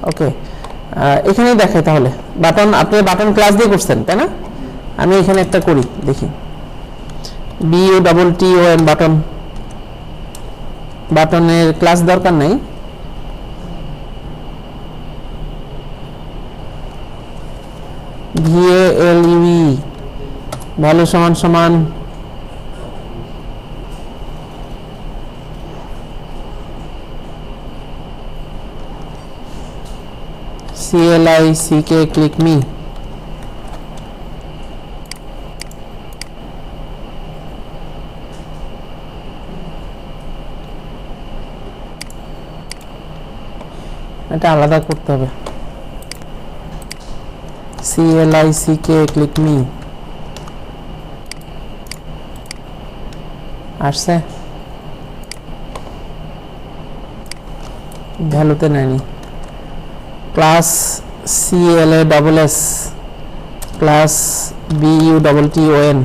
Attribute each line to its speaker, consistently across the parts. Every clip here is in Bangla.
Speaker 1: ওকে, এখানেই দেখাই তাহলে বাটন। আপনি বাটন ক্লাস দিয়ে করছেন তাই না? আমি এখানে একটা করি দেখি, BUTTON বাটন। বাটনের ক্লাস দরকার নেই, VALUE ভ্যালু সমান সমান CLICK click me। এটা আলাদা করতে হবে, CLICK click me। আসছে, ভ্যালুতে নেয়নি। Class CLASS class BUTTON।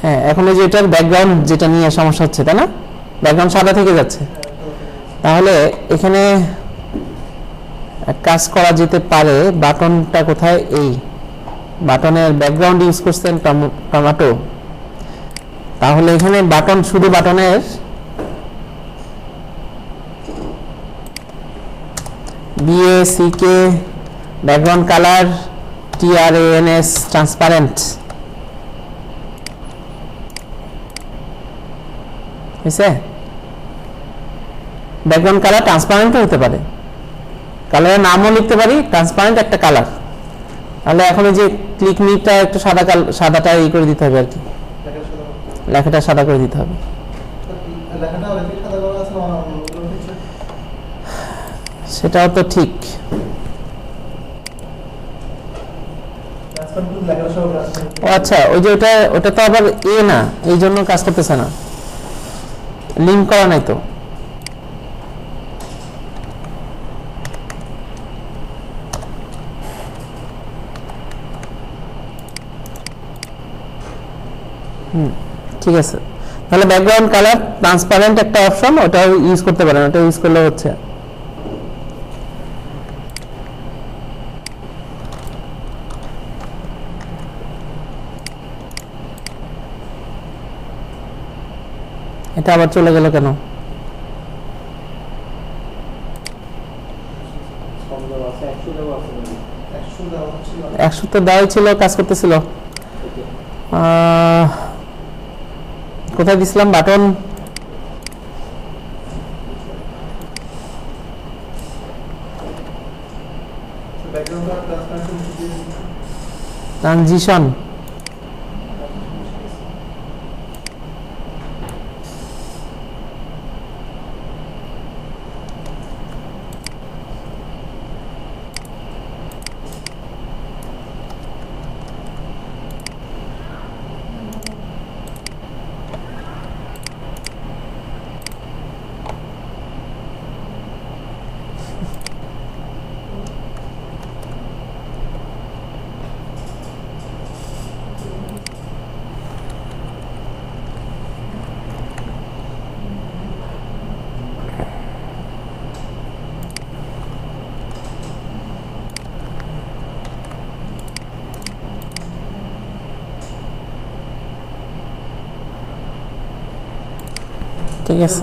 Speaker 1: হ্যাঁ, এখন এই যে এটার ব্যাকগ্রাউন্ড যেটা নিয়ে সমস্যা হচ্ছে তাই না, ব্যাকগ্রাউন্ড সাদা থেকে যাচ্ছে, তাহলে এখানে কাজ করা যেতে পারে। বাটনটা কোথায়? এই বাটনের ব্যাকগ্রাউন্ড ইউজ করছেন টমেটো, তাহলে এখানে বাটন, শুধু বাটনের BACK background colour TRANS transparent হয়েছে। ব্যাকগ্রাউন্ড কালার ট্রান্সপারেন্টও হতে পারে, কালারের নামও লিখতে পারি, ট্রান্সপারেন্ট একটা কালার। তাহলে এখন এই যে ক্লিক মিটা একটু সাদাটা ই করে দিতে হবে আর কি, লেখাটা সাদা করে দিতে হবে। সেটাও তো ঠিক, ও আচ্ছা, ওই যে ওটা তো আবার না, এই জন্য কাজ করতেছে না, লিঙ্ক করা নাই তো। ঠিক আছে, তাহলে ব্যাকগ্রাউন্ড কালার ট্রান্সপারেন্ট একটা অপশন, ওটাও ইউজ করতে পারেন, ওটা ইউজ করলে হচ্ছে। এটা আবার চলে গেল কেন? 100 তো দেওয়াই ছিল, কাজ করতেছিল। কোথায় দিছিলাম বাটন? ট্রানজিশন, ঠিক আছে।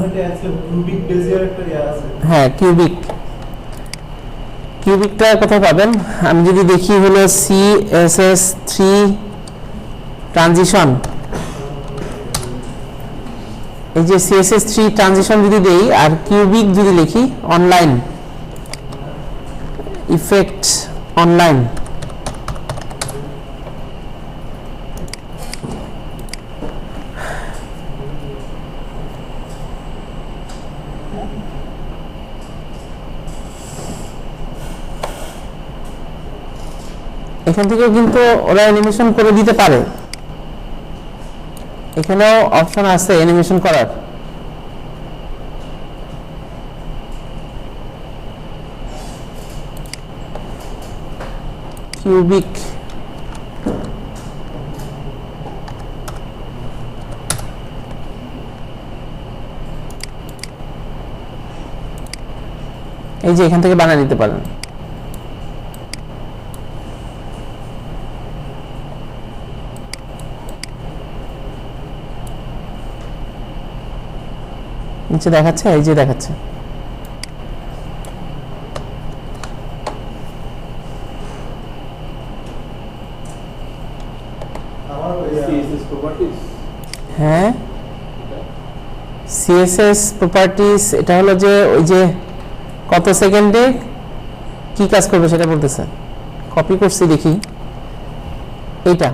Speaker 1: হ্যাঁ, কিউবিকটা কোথায় পাবেন? আমি যদি দেখি হলো CSS3 ট্রানজিশন, এই যে CSS3 ট্রানজিশন যদি দেই আর কিউবিক যদি লিখি, অনলাইন ইফেক্ট, অনলাইন, এখান থেকেও কিন্তু ওরা অ্যানিমেশন করে দিতে পারে, এখানেও অপশন আছে অ্যানিমেশন করার। কিউবিক, এই যে এখান থেকে বানিয়ে নিতে পারেন। নিচে দেখাচ্ছে, এই যে দেখাচ্ছে। হ্যাঁ, সিএসএস প্রপার্টিজ এটা হলো যে ওই যে কত সেকেন্ডে কি কাজ করবে সেটা বলতেছে। কপি করছি দেখি, এইটা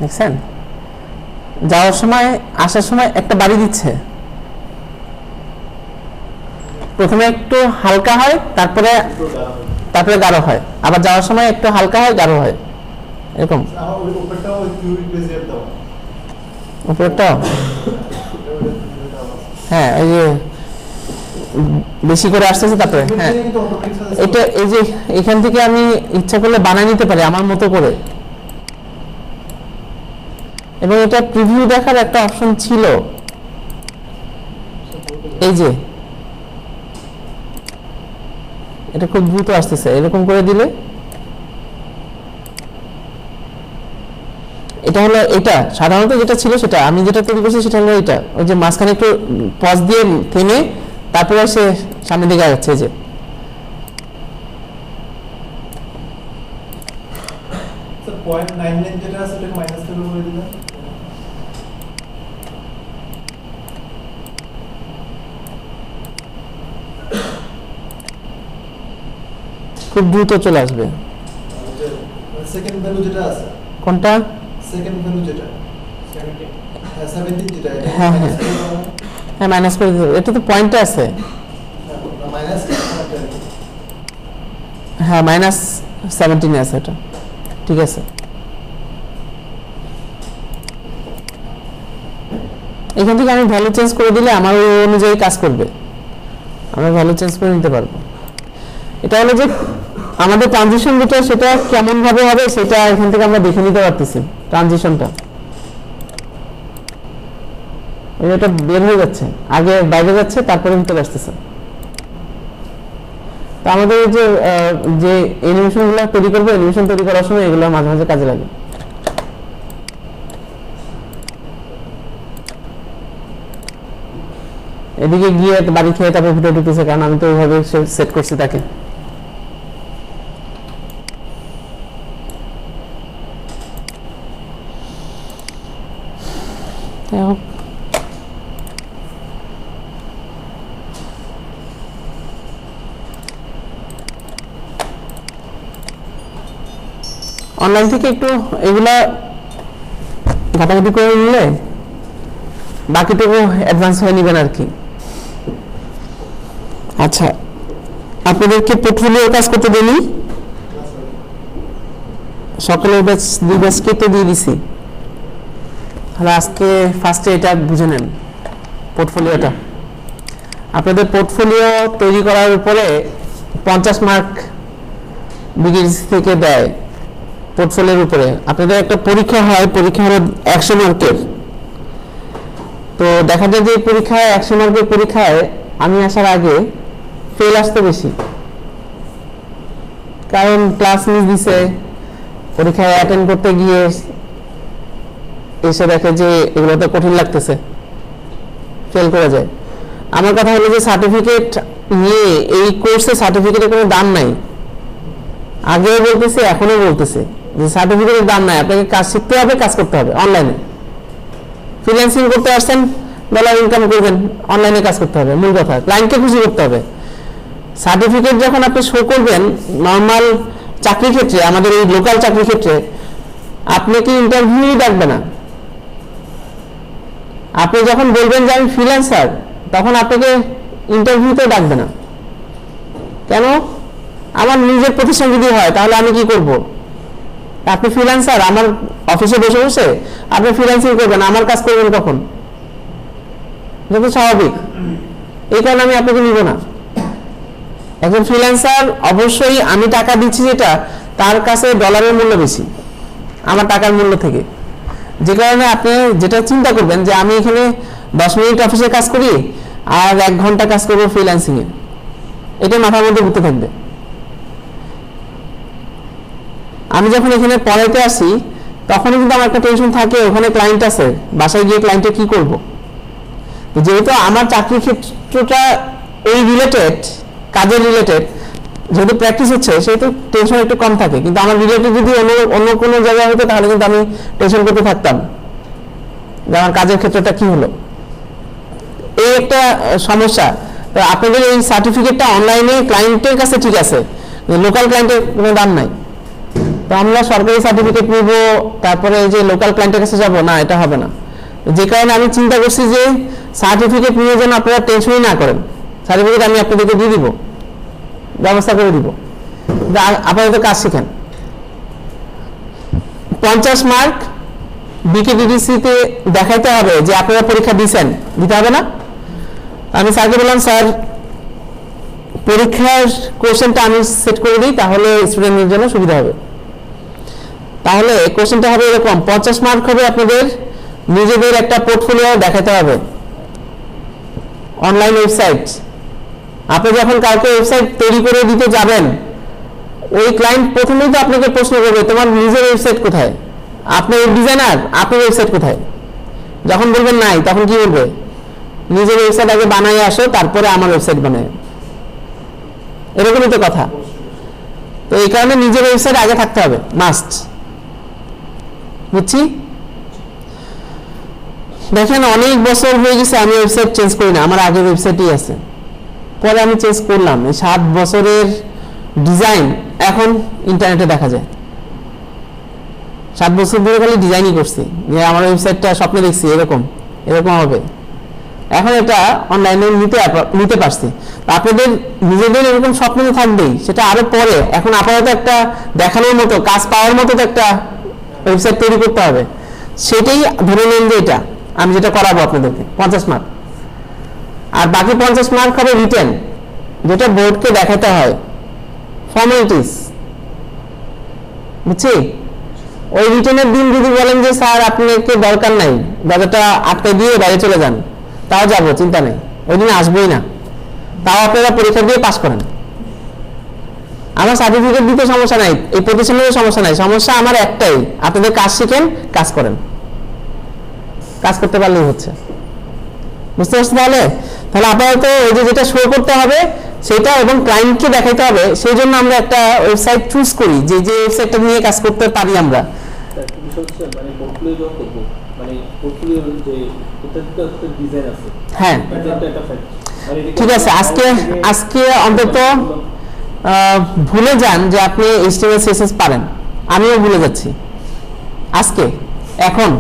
Speaker 1: দেখছেন, যাওয়ার সময় আসার সময় একটা বাড়ি দিচ্ছে। প্রথমে একটু হালকা হয়, তারপরে গাঢ় হয়, আবার যাওয়ার সময় একটু হালকা হয়, গাঢ় হয়, এরকম। উপরটা হ্যাঁ, এই যে বেশি করে আসতেছে, তারপরে হ্যাঁ এটা এই যে এখান থেকে আমি ইচ্ছা করলে বানিয়ে নিতে পারি আমার মতো করে। এবং এটা প্রিভিউ দেখার একটা অপশন ছিল, এই যে এটা খুব দ্রুত আসতেছে, এরকম করে দিলে এটা হলো, এটা সাধারণত যেটা ছিল সেটা, আমি যেটা তৈরি করছি সেটা হলো এটা, ওই যে মাঝখানে একটু পজ দিয়ে থেমে তারপরে সে সামনের দিকে যাচ্ছে। যে
Speaker 2: যেটা আছে সেটাকে মাইনাস করে দিলাম।
Speaker 1: খুব দ্রুত চলে আসবে।
Speaker 2: সেকেন্ড ভ্যালু যেটা আছে,
Speaker 1: কোনটা?
Speaker 2: সেকেন্ড ভ্যালু যেটা 17 যেটা,
Speaker 1: হ্যাঁ হ্যাঁ হ্যাঁ, মাইনাস করে দিতে হবে। এটা তো পয়েন্টে আছে,
Speaker 2: মাইনাস
Speaker 1: হ্যাঁ মাইনাস 17 আছে, এটা ঠিক আছে। এখান থেকে আমি ভ্যালু চেঞ্জ করে দিলে আমার ওই অনুযায়ী কাজ করবে, আমরা ভ্যালু চেঞ্জ করে নিতে পারবো। এটা হলো যে আমাদের ট্রানজিশন যেটা সেটা কেমন ভাবে হবে সেটা এখান থেকে আমরা দেখে নিতে পারতেছি। ট্রানজিশনটা এটা বের হয়ে যাচ্ছে, আগে বাইরে যাচ্ছে, তারপরে ভিতরে আসতেছে। তো আমাদের যে অ্যানিমেশন গুলো তৈরি করবো, অ্যানিমেশন তৈরি করার সময় এগুলো মাঝে মাঝে কাজে লাগে। এদিকে গিয়ে বাড়ি খেয়ে তারপর ভিডিও ঢুকতেছে, কারণ আমি তো ওইভাবে সেট করছি তাকে। অনলাইন থেকে একটু এগুলা ঘাটাঘাটি করে নিলে বাকিটুকু অ্যাডভান্স হয়ে নেবেন আর কি। আচ্ছা, আপনাদেরকে পোর্টফোলিও কাজ করতে দিই, সকলের ব্যাচ 2 ব্যাচকে তো দিয়ে দিছি। তাহলে আজকে ফার্স্টে এটা বুঝে নেন, পোর্টফোলিওটা। আপনাদের পোর্টফোলিও তৈরি করার উপরে 50 মার্ক বিগিনস থেকে দেয়। পোর্টফোলিওর উপরে আপনাদের একটা পরীক্ষা হয়, পরীক্ষা হলো 100 মার্কের। তো দেখা যায় যে পরীক্ষায় 100 মার্কের পরীক্ষায় আমি আসার আগে ফেল আসতে বেশি, কারণ ক্লাস মিস দিছে, পরীক্ষায় অ্যাটেন্ড করতে গিয়ে এসে দেখে যে এগুলো তো কঠিন লাগতেছে, ফেল করে যায়। আমার কথা হলো যে সার্টিফিকেট নিয়ে এই কোর্সে সার্টিফিকেটের কোনো দাম নাই। আগেও বলতেছি, এখনো বলতেছি যে সার্টিফিকেটের দাম নাই, আপনাকে কাজ শিখতে হবে, কাজ করতে হবে। অনলাইনে ফ্রিল্যান্সিং করতে আসছেন, ডলার ইনকাম করবেন, অনলাইনে কাজ করতে হবে, মূল কথা ক্লায়েন্টকে খুশি করতে হবে। সার্টিফিকেট যখন আপনি শো করবেন নর্মাল চাকরি ক্ষেত্রে, আমাদের এই লোকাল চাকরি ক্ষেত্রে আপনাকে ইন্টারভিউ ডাকবে না। আপনি যখন বলবেন যে আমি ফ্রিল্যান্সার, তখন আপনাকে ইন্টারভিউতে ডাকবে না। কেন? আমার নিজের প্রতিষ্ঠান যদি হয় তাহলে আমি কি করব? আপনি ফ্রিল্যান্সার, আমার অফিসে বসে বসে আপনি ফ্রিল্যান্সিং করবেন, আমার কাজ করবেন কখন? এটা তো স্বাভাবিক। এই কারণে আমি আপনাকে নিব না। একজন ফ্রিল্যান্সার অবশ্যই আমি টাকা দিচ্ছি যেটা, তার কাছে ডলারের মূল্য বেশি আমার টাকার মূল্য থেকে। যে কারণে আপনি যেটা চিন্তা করবেন যে আমি এখানে 10 মিনিট অফিসে কাজ করি আর 1 ঘন্টা কাজ করবো ফ্রিল্যান্সিং এ, এটা মাথার মধ্যে ঘুরতে থাকবে। আমি যখন এখানে পড়াইতে আসি তখনই কিন্তু আমার একটা টেনশন থাকে, ওখানে ক্লায়েন্ট আছে, বাসায় গিয়ে ক্লায়েন্টে কি করব। যেহেতু আমার চাকরির ক্ষেত্রটা এই রিলেটেড, কাজের রিলেটেড, যেহেতু প্র্যাকটিস হচ্ছে সেহেতু টেনশন একটু কম থাকে। কিন্তু আমার রিলেটেড যদি অন্য কোনো জায়গায় হতো তাহলে কিন্তু আমি টেনশন করতে থাকতাম যে আমার কাজের ক্ষেত্রটা কি হলো। এই একটা সমস্যা। তো আপনাদের এই সার্টিফিকেটটা অনলাইনে ক্লায়েন্টের কাছে ঠিক আছে, লোকাল ক্লায়েন্টের কোনো দাম নাই। তো আমরা সরকারি সার্টিফিকেট নিব তারপরে যে লোকাল ক্লায়েন্টের কাছে যাব না, এটা হবে না। যে কারণে আমি চিন্তা করছি যে সার্টিফিকেট নিয়ে যেন আপনারা টেনশনই না করেন, সার্টিফিকেট আমি আপনাদেরকে দিয়ে দিব, ব্যবস্থা করে দিব। আপাতত কাজ শিখেন। 50 মার্ক বিকেডিডিসিতে দেখাইতে হবে যে আপনারা পরীক্ষা দিয়েছেন, দিতে হবে না? আমি স্যারকে বললাম, স্যার পরীক্ষার কোশ্চেনটা আমি সেট করে দিই, তাহলে স্টুডেন্টের জন্য সুবিধা হবে। তাহলে কোশ্চেনটা হবে এরকম, 50 মার্ক হবে আপনাদের নিজেদের একটা পোর্টফোলিও দেখাতে হবে, অনলাইন ওয়েবসাইট। আপনি যখন কাউকে ওয়েবসাইট তৈরি করে দিতে যাবেন, ওই ক্লায়েন্ট প্রথমেই তো আপনাকে প্রশ্ন করবে তোমার নিজের ওয়েবসাইট কোথায়, আপনি ডিজাইনার, আপনার ওয়েবসাইট কোথায়? যখন বলবেন নাই, তখন কি বলবে? নিজের ওয়েবসাইট আগে বানাই আসো, তারপরে আমার ওয়েবসাইট বানায়। এরকমই তো কথা। তো এই কারণে নিজের ওয়েবসাইট আগে থাকতে হবে, মাস্ট। বুঝছি? দেখেন অনেক বছর হয়ে গেছে আমি ওয়েবসাইট চেঞ্জ করি না, আমার আগের ওয়েবসাইটই আছে। পরে আমি চেঞ্জ করলাম, এই 7 বছরের ডিজাইন এখন ইন্টারনেটে দেখা যায়। 7 বছর ধরে খালি ডিজাইনই করছি, যে আমার ওয়েবসাইটটা স্বপ্নে দেখছি এরকম এরকম হবে, এখন এটা অনলাইনে নিতে পারছি। আপনাদের নিজেদের এরকম স্বপ্ন তো থাকবেই, সেটা আরো পরে। এখন আপাতত একটা দেখানোর মতো, কাজ পাওয়ার মতো তো একটা ওয়েবসাইট তৈরি করতে হবে। সেটাই ধরে নেন যে এটা আমি যেটা করাবো আপনাদেরকে 50 মার্ক। আর বাকি 50 মার্ক হবে রিটেন, যেটা বোর্ডকে দেখাতে হয়, ফর্মালিটিস। বুঝছি? ওই রিটেনের দিন যদি বলেন যে স্যার আপনাকে দরকার নাই, দরজাটা আটকে দিয়ে বাইরে চলে যান, তাও যাবো, চিন্তা নেই, ওই দিন আসবোই না। তাও আপনারা পরীক্ষা দিয়ে পাস করেন, আমার সার্টিফিকেট দিতে সমস্যা নাই, এই প্রতিষ্ঠানের সমস্যা নাই। সমস্যা আমার একটাই, আপনাদের কাজ শিখেন, কাজ করেন, কাজ করতে পারলেই হচ্ছে। বুঝতে পারছেন? তাহলে আপাতত ওই যে যেটা শো করতে হবে সেটা এবং ক্লায়েন্টকে দেখাইতে হবে, সেই জন্য আমরা একটা ওয়েবসাইট চুজ করি, যে যে ওয়েবসাইটটা নিয়ে কাজ করতে পারি আমরা। হ্যাঁ ঠিক আছে, আজকে অন্তত ভুলে যান যে আপনি HTML CSS পারেন, আমিও ভুলে যাচ্ছি আজকে। এখন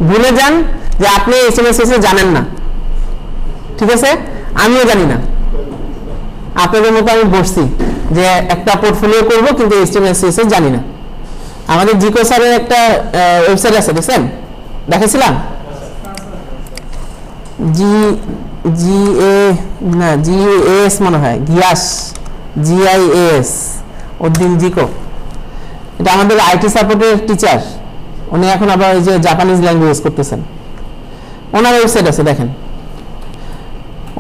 Speaker 1: ভুলে যান যে আপনি HTML CSS জানেন না, ঠিক আছে? আমিও জানি না, আপনাদের মতো আমি বসছি যে একটা পোর্টফোলিও করব, কিন্তু HTML CSS জানি না। আমাদের জিকো স্যারের একটা ওয়েবসাইট আছে, দেখছেন? দেখেছিলাম GIAS মনে হয়, GIAS উদ্দিন জিকো। এটা আমাদের IT সাপোর্টের টিচার, উনি এখন আবার ওই যে জাপানিজ ল্যাঙ্গুয়েজ করতেছেন। ওনার ওয়েবসাইট আছে, দেখেন।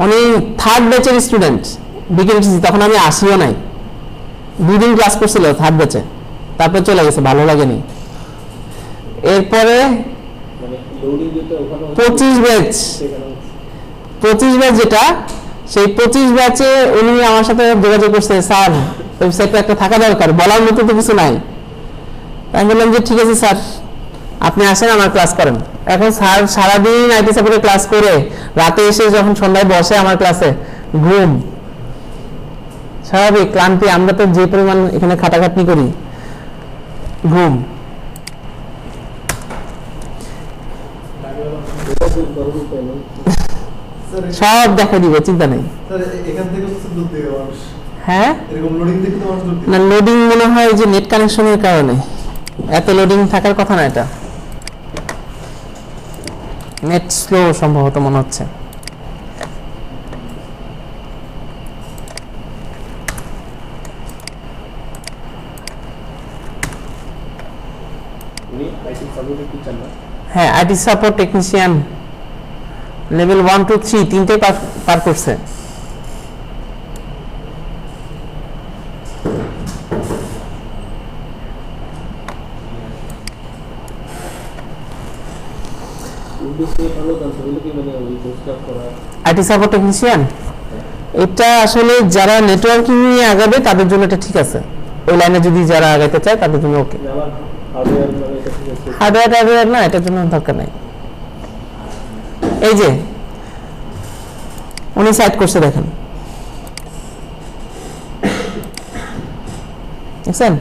Speaker 1: উনি 3rd ব্যাচের স্টুডেন্ট, বিকেএমসি, তখন আমি আসিও নাই, 2 দিন ক্লাস করছিল 3rd ব্যাচে, তারপর চলে গেছে, ভালো লাগেনি। এরপরে 25 ব্যাচ যেটা, সেই 25 ব্যাচে উনি আমার সাথে যোগাযোগ করছে, স্যার ওয়েবসাইটটা একটা থাকা দরকার, বলার মতো তো কিছু নাই। আমি বললাম যে ঠিক আছে স্যার, আপনি আসেন, আমার ক্লাস করেন। এখন স্যার সারাদিন IT সাপোর্টে ক্লাস করে রাতে এসে যখন সন্ধ্যায় বসে আমার ক্লাসে, ঘুম স্বাভাবিক, ক্লান্তি, আমরা তো যে পরিমাণ এখানে খাটাখাটনি করি, ঘুম। সব দেখা দিব, চিন্তা নেই। হ্যাঁ না, লোডিং মনে হয় যে নেট কানেকশনের কারণে। এত লোডিং থাকার কথা না, এটা নেট স্লো সম্ভবত মনে হচ্ছে। হ্যাঁ, আইটি সাপোর্ট টেকনিশিয়ান লেভেল 1 2 3 তিনটে পার করছে। আইটি সাপোর্ট টেকনিশিয়ান এটা আসলে যারা নেটওয়ার্কিং নিয়ে আগাবে তাদের জন্য এটা ঠিক আছে, ওই লাইনে যদি যারা আগাইতে চায় তাদের জন্য ওকে। হার্ডওয়্যার না, এটার জন্য দরকার নাই। এই যে উনি সাইড করছে দেখেন, দেখছেন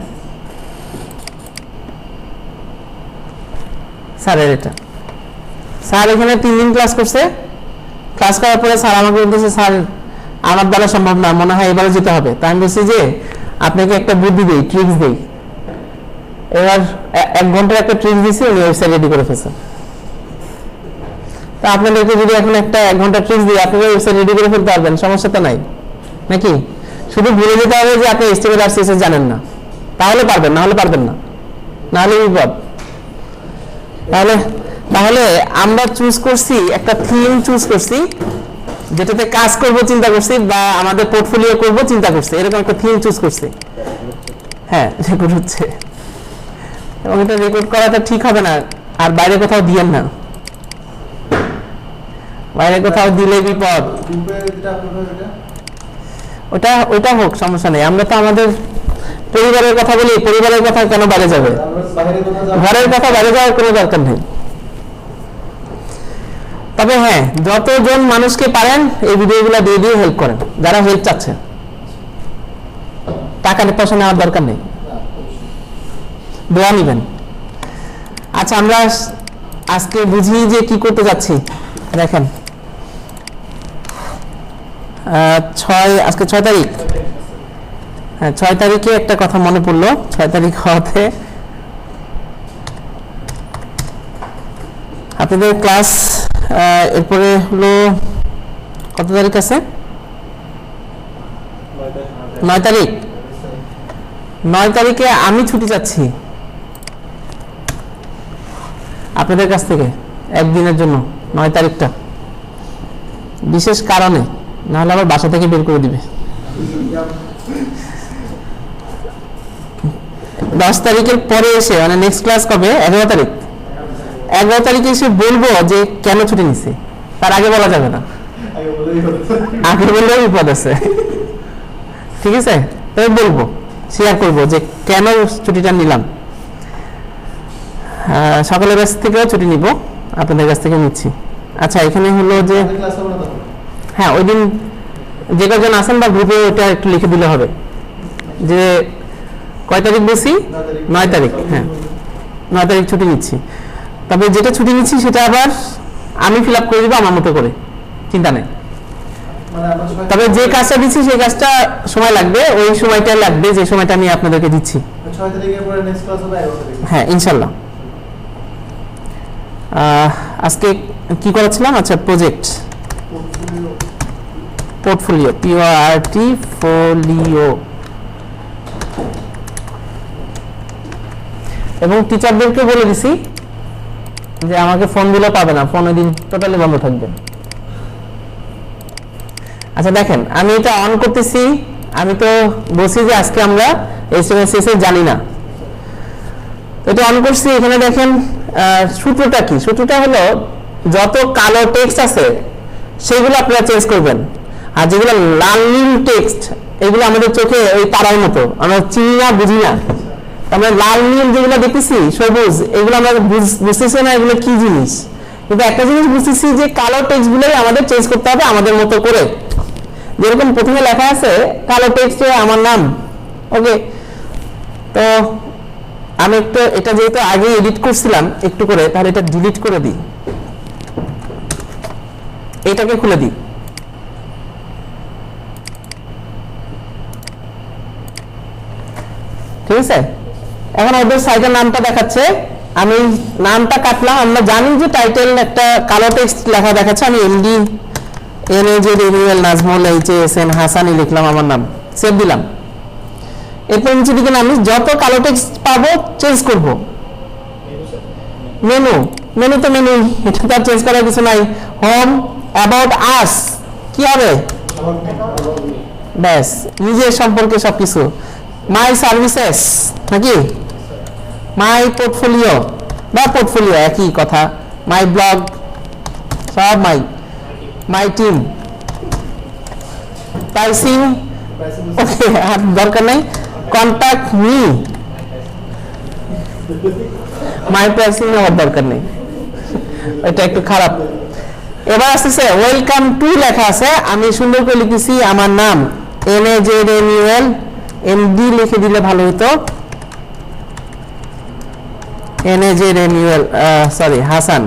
Speaker 1: স্যারের এটা। স্যার এখানে 3 দিন ক্লাস করছে, ক্লাস করার পরে স্যার আমাকে বলতেছে স্যার আমার দ্বারা সম্ভব না, মনে হয় এবারে যেতে হবে। তাই আমি বলছি যে আপনাকে একটা বুদ্ধি দেই, ট্রিক্স দেই। এবার 1 ঘন্টার একটা ট্রিক্স দিছি, উনি ওয়েবসাইট রেডি করে ফেলছে। তা আপনাদেরকে যদি এখন একটা 1 ঘন্টা ট্রিক্স দিই, আপনারা ওয়েবসাইট রেডি করে ফেলতে পারবেন, সমস্যা তো নাই নাকি? শুধু ভুলে যেতে হবে যে আপনি HTML আর CSS জানেন না, তাহলে পারবেন, না হলে পারবেন না, না হলে বিপদ। তাহলে আমরা চুজ করছি একটা থিম, চুজ করছি যেটাতে কাজ করব চিন্তা করছি, বা আমাদের পোর্টফোলিও করব চিন্তা করছি, এরকম একটা থিম চুজ করছি। হ্যাঁ, রেকর্ড হচ্ছে, এবং এটা রেকর্ড করাটা ঠিক হবে না, আর বাইরে কোথাও দিয়েন না, বাইরে কোথাও দিলে বিপদ। ওটা হোক, সমস্যা নেই। আমরা তো আমাদের পরিবারের কথা বলি, পরিবারের কথা কেন বাইরে যাবে? ঘরের কথা বাইরে যাওয়ার কোনো দরকার নেই। তবে হ্যাঁ, যতজন মানুষকে পারেন এই ভিডিওগুলো দিয়ে দিয়ে হেল্প করেন, যারা হেল্প চাচ্ছে। টাকা পয়সা নেওয়ার দরকার নেই, দোয়া নিবেন। আচ্ছা, আমরা আজকে বুঝি যে কি করতে যাচ্ছি। দেখেন, আজকে 6 তারিখ। হ্যাঁ, 6 তারিখে একটা কথা মনে পড়লো। 6 তারিখ হওয়াতে আপনাদের ক্লাস, এরপরে হলো কত তারিখ আছে? 9 তারিখ। 9 তারিখে আমি ছুটি চাচ্ছি আপনাদের কাছ থেকে একদিনের জন্য। 9 তারিখটা বিশেষ কারণে, নাহলে আবার বাসা থেকে বের করে দিবে। 10 তারিখের পরে এসে, মানে নেক্সট ক্লাস কবে? 11 তারিখ। 11 তারিখে এসে বলবো যে কেন ছুটি নিচ্ছি, তার আগে বলা যাবে না, আগে বললেও বিপদ আছে। ঠিক আছে, তবে বলবো, শেয়ার করবো যে কেন ছুটিটা নিলাম। সকলের কাছ থেকেও ছুটি নিব, আপনাদের কাছ থেকে নিচ্ছি। আচ্ছা, এখানে হলো যে হ্যাঁ, ওই দিন যে কজন আছেন বা গ্রুপে ওটা একটু লিখে দিলে হবে যে কয় তারিখ বলছি? 9 তারিখ। হ্যাঁ, 9 তারিখ ছুটি নিচ্ছি। তবে যেটা ছুটি নিচ্ছি সেটা আবার আমি ফিল আপ করে দিব আমার মতো করে, চিন্তা নেই। তবে যে কাজটা দিচ্ছি সেই কাজটা সময় লাগবে, ওই সময়টা লাগবে যে সময়টা আমি আপনাদেরকে দিচ্ছি।
Speaker 2: 6 তারিখের পরে নেক্সট ক্লাস হবে 11 তারিখ।
Speaker 1: হ্যাঁ, ইনশাআল্লাহ। আজকে কি করেছিলাম? আচ্ছা, প্রজেক্ট পোর্টফোলিও, পোর্টফোলিও, এবং টিচারদেরকে বলে দিছি যে আমাকে ফোন দিলে পাবে না, ফোন ওই দিন টোটালি বন্ধ থাকবে। আচ্ছা দেখেন, আমি এটা অন করতেছি। আমি তো বলছি যে আজকে আমরা HTML জানি না, এটা অন করছি। এখানে দেখেন সূত্রটা কি? সূত্রটা হলো যত কালো টেক্সট আছে সেগুলো আপনারা চেঞ্জ করবেন, আর যেগুলো লাল নীল টেক্সট এগুলো আমাদের চোখে ওই তারার মতো, আমরা চিনি না, বুঝি না। আমরা লাল নীল যেগুলো দেখতেছি, সবুজ, এগুলো আমরা বুঝতেছি না এগুলো কি জিনিস। কিন্তু একটা জিনিস বুঝতেছি যে কালো টেক্সট গুলোই আমাদের চেঞ্জ করতে হবে আমাদের মতো করে। যেরকম প্রথমে লেখা আছে কালো টেক্সটে আমার নাম, ওকে। তো আমি একটু এটা যেহেতু আগে এডিট করছিলাম একটু করে, তাহলে এটা ডিলিট করে দিই, এটাকে খুলে দিই। ঠিক আছে, এখন ওদের সাইটের নামটা দেখাচ্ছে, আমি নামটা কাটলাম। আমরা জানি যে টাইটেল একটা কালো টেক্সট লেখা দেখাচ্ছে, আমি এমডি এনএজে রেনিউয়াল নাজমুল এইচএসএন হাসানি লিখলাম আমার নাম, সেভ দিলাম। এরপর নিচে দিকে নামি যত কালো টেক্সট পাবো চেঞ্জ করব। মেনু, মেনু তো মেনু, এটা তো চেঞ্জ করার কিছু নাই। হোম, অ্যাবাউট আস কি হবে, ব্যাস নিজের সম্পর্কে সবকিছু। মাই সার্ভিসেস নাকি মাই পোর্টফোলিও বা পোর্টফোলিও একই কথা। মাই ব্লগ সব মাই, মাই টিম, প্রাইসিং ওকে আর দরকার নেই। কন্ট্যাক্ট মি, মাই প্রাইসিং আমার দরকার নেই, এটা একটু খারাপ। এবার আসতেছে ওয়েলকাম টু লেখা আছে, আমি সুন্দর করে লিখেছি আমার নাম NAZNUL MD লিখে দিলে ভালো হতো। NAZNUL sorry Hasan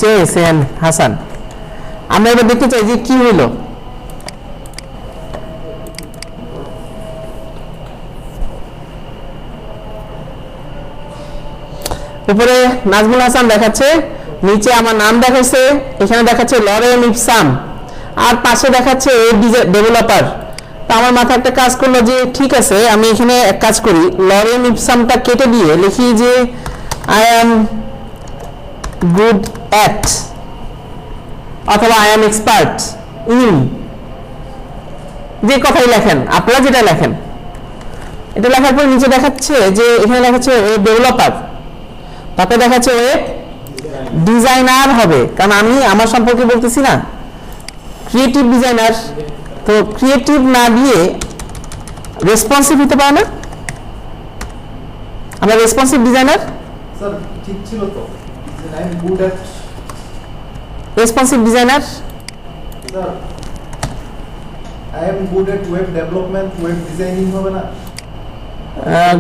Speaker 1: HASN Hasan. আমরা এবার দেখতে চাই যে কি হলো। উপরে নাজমুল হাসান দেখাচ্ছে, নিচে আমার নাম দেখাচ্ছে, এখানে দেখাচ্ছে লরেন ইপসাম, আর পাশে দেখাচ্ছে ডেভেলপার। তো আমার মাথায় একটা কাজ করলো যে ঠিক আছে আমি এখানে এক কাজ করি, লরেন ইপসামটা কেটে দিয়ে লিখি যে আই অ্যাম গুড অ্যাট অথবা আই অ্যাম এক্সপার্ট ইন, যে কথাই লেখেন আপনারা যেটা লেখেন। এটা লেখার পর নিচে দেখাচ্ছে যে এখানে দেখাচ্ছে ডেভেলপার, তাতে দেখাচ্ছে ওয়েব ডিজাইনার হবে, কারণ আমি আমার সম্পর্কে বলতেছি না, ক্রিয়েটিভ ডিজাইনার। তো ক্রিয়েটিভ না দিয়ে রেসপন্সিভ হতে পারে না, আমরা রেসপন্সিভ ডিজাইনার।
Speaker 2: স্যার ঠিক ছিল তো, I am good at
Speaker 1: responsive designer,
Speaker 2: sir I am good at web development, web designing হবে না?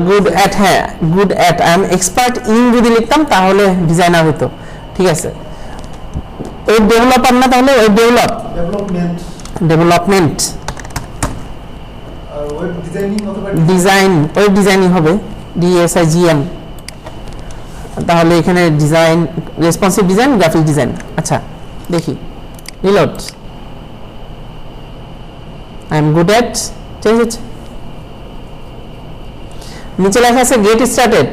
Speaker 1: গুড অ্যাট, হ্যাঁ good at, I am expert in যদি লিখতাম তাহলে ডিজাইনার হতো, ঠিক আছে। ওয়েব ডেভেলপার না, তাহলে web
Speaker 2: development,
Speaker 1: development
Speaker 2: web designing অথবা
Speaker 1: ডিজাইন, ওয়েব ডিজাইনিং হবে DSIGN। তাহলে এখানে design, responsive design, graphic design. আচ্ছা দেখি reload, I am good at change হচ্ছে। নিচে লেখা আছে গেট স্টার্টেড,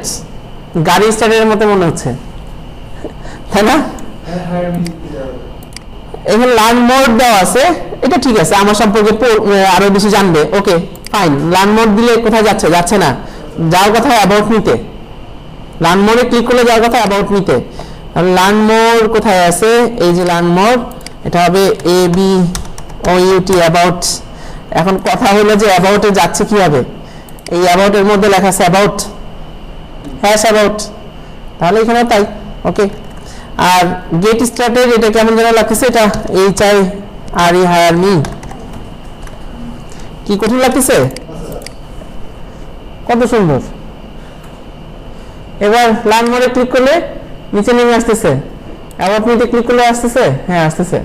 Speaker 1: গাড়ি স্টার্টের মতো মনে হচ্ছে তাই না? এখানে লার্ন মোর দেওয়া আছে, এটা ঠিক আছে, আমার সম্পর্কে আরো বেশি জানবে, ওকে ফাইন। লার্ন মোর দিলে কোথায় যাচ্ছে, যাচ্ছে না, যাওয়ার কথা অ্যাবাউট নিতে। লার্ন মোরে ক্লিক করলে যাওয়ার কথা অ্যাবাউট নিতে। লার্ন মোর কোথায় আছে, এই যে লার্ন মোর, এটা হবে ABOUT অ্যাবাউট। এখন কথা হলো যে অ্যাবাউটে যাচ্ছে কিভাবে, এই অ্যাবাউটের মধ্যে লেখা আছে অ্যাবাউট, হ্যাশ অ্যাবাউট, তাহলে এখানে তাই ওকে। আর গেট স্টার্টেড এটা কেমন যেন লাগতেছে, এটা HIRE হায়ার মি, কি কঠিন লাগতেছে, কত সুন্দর। এবার লার্ন মোরে ক্লিক করলে নিচে নেমে আসতেছে, অ্যাবাউট মিতে ক্লিক করলে আসতেছে, হ্যাঁ আসতেছে।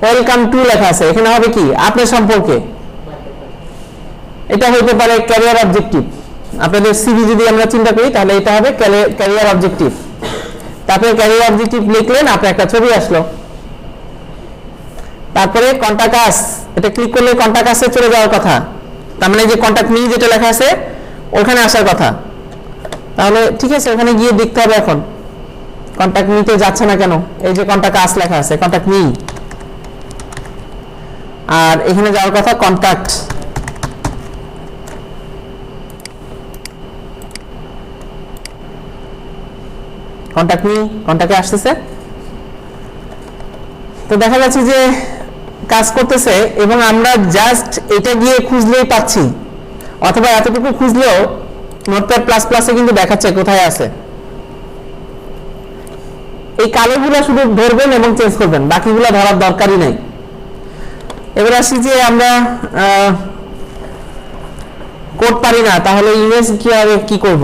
Speaker 1: ওয়েলকাম টু লেখা আছে, এখানে হবে কি আপনার সম্পর্কে, এটা হইতে পারে ক্যারিয়ার অবজেক্টিভ। আপনাদের সিভি যদি আমরা চিন্তা করি তাহলে এটা হবে ক্যারিয়ার অবজেক্টিভ। তারপরে ক্যারিয়ার অবজেক্টিভ লিখলেন, আপনার একটা ছবি আসলো। তারপরে কন্টাক্ট আস, এটা ক্লিক করলে কন্টাক্ট আসে চলে যাওয়ার কথা, তার মানে যে কন্টাক্ট মি যেটা লেখা আছে ওখানে আসার কথা। তাহলে ঠিক আছে, ওখানে গিয়ে দেখতে হবে এখন কন্টাক্ট মিতে যাচ্ছে না কেন, এই যে কন্টাক্ট আস লেখা আছে, কন্টাক্ট মি, আর এখানে যাওয়ার কথা কন্টাক্ট। কন্টাক্ট মি, কন্টাক্টে আসতেছে। তো দেখা যাচ্ছে যে কাজ করতেছে, এবং আমরা জাস্ট এটা গিয়ে খুঁজলেই পাচ্ছি, অথবা এতটুকু খুঁজলেও নোটপ্যাড প্লাস প্লাসে কিন্তু দেখাচ্ছে কোথায় আছে। এই কালোগুলো শুধু ধরবেন এবং চেঞ্জ করবেন, বাকিগুলো ধরার দরকারই নাই। এবার আসি যে আমরা কোড পারি না, তাহলে ইমেজ কিভাবে কি করব।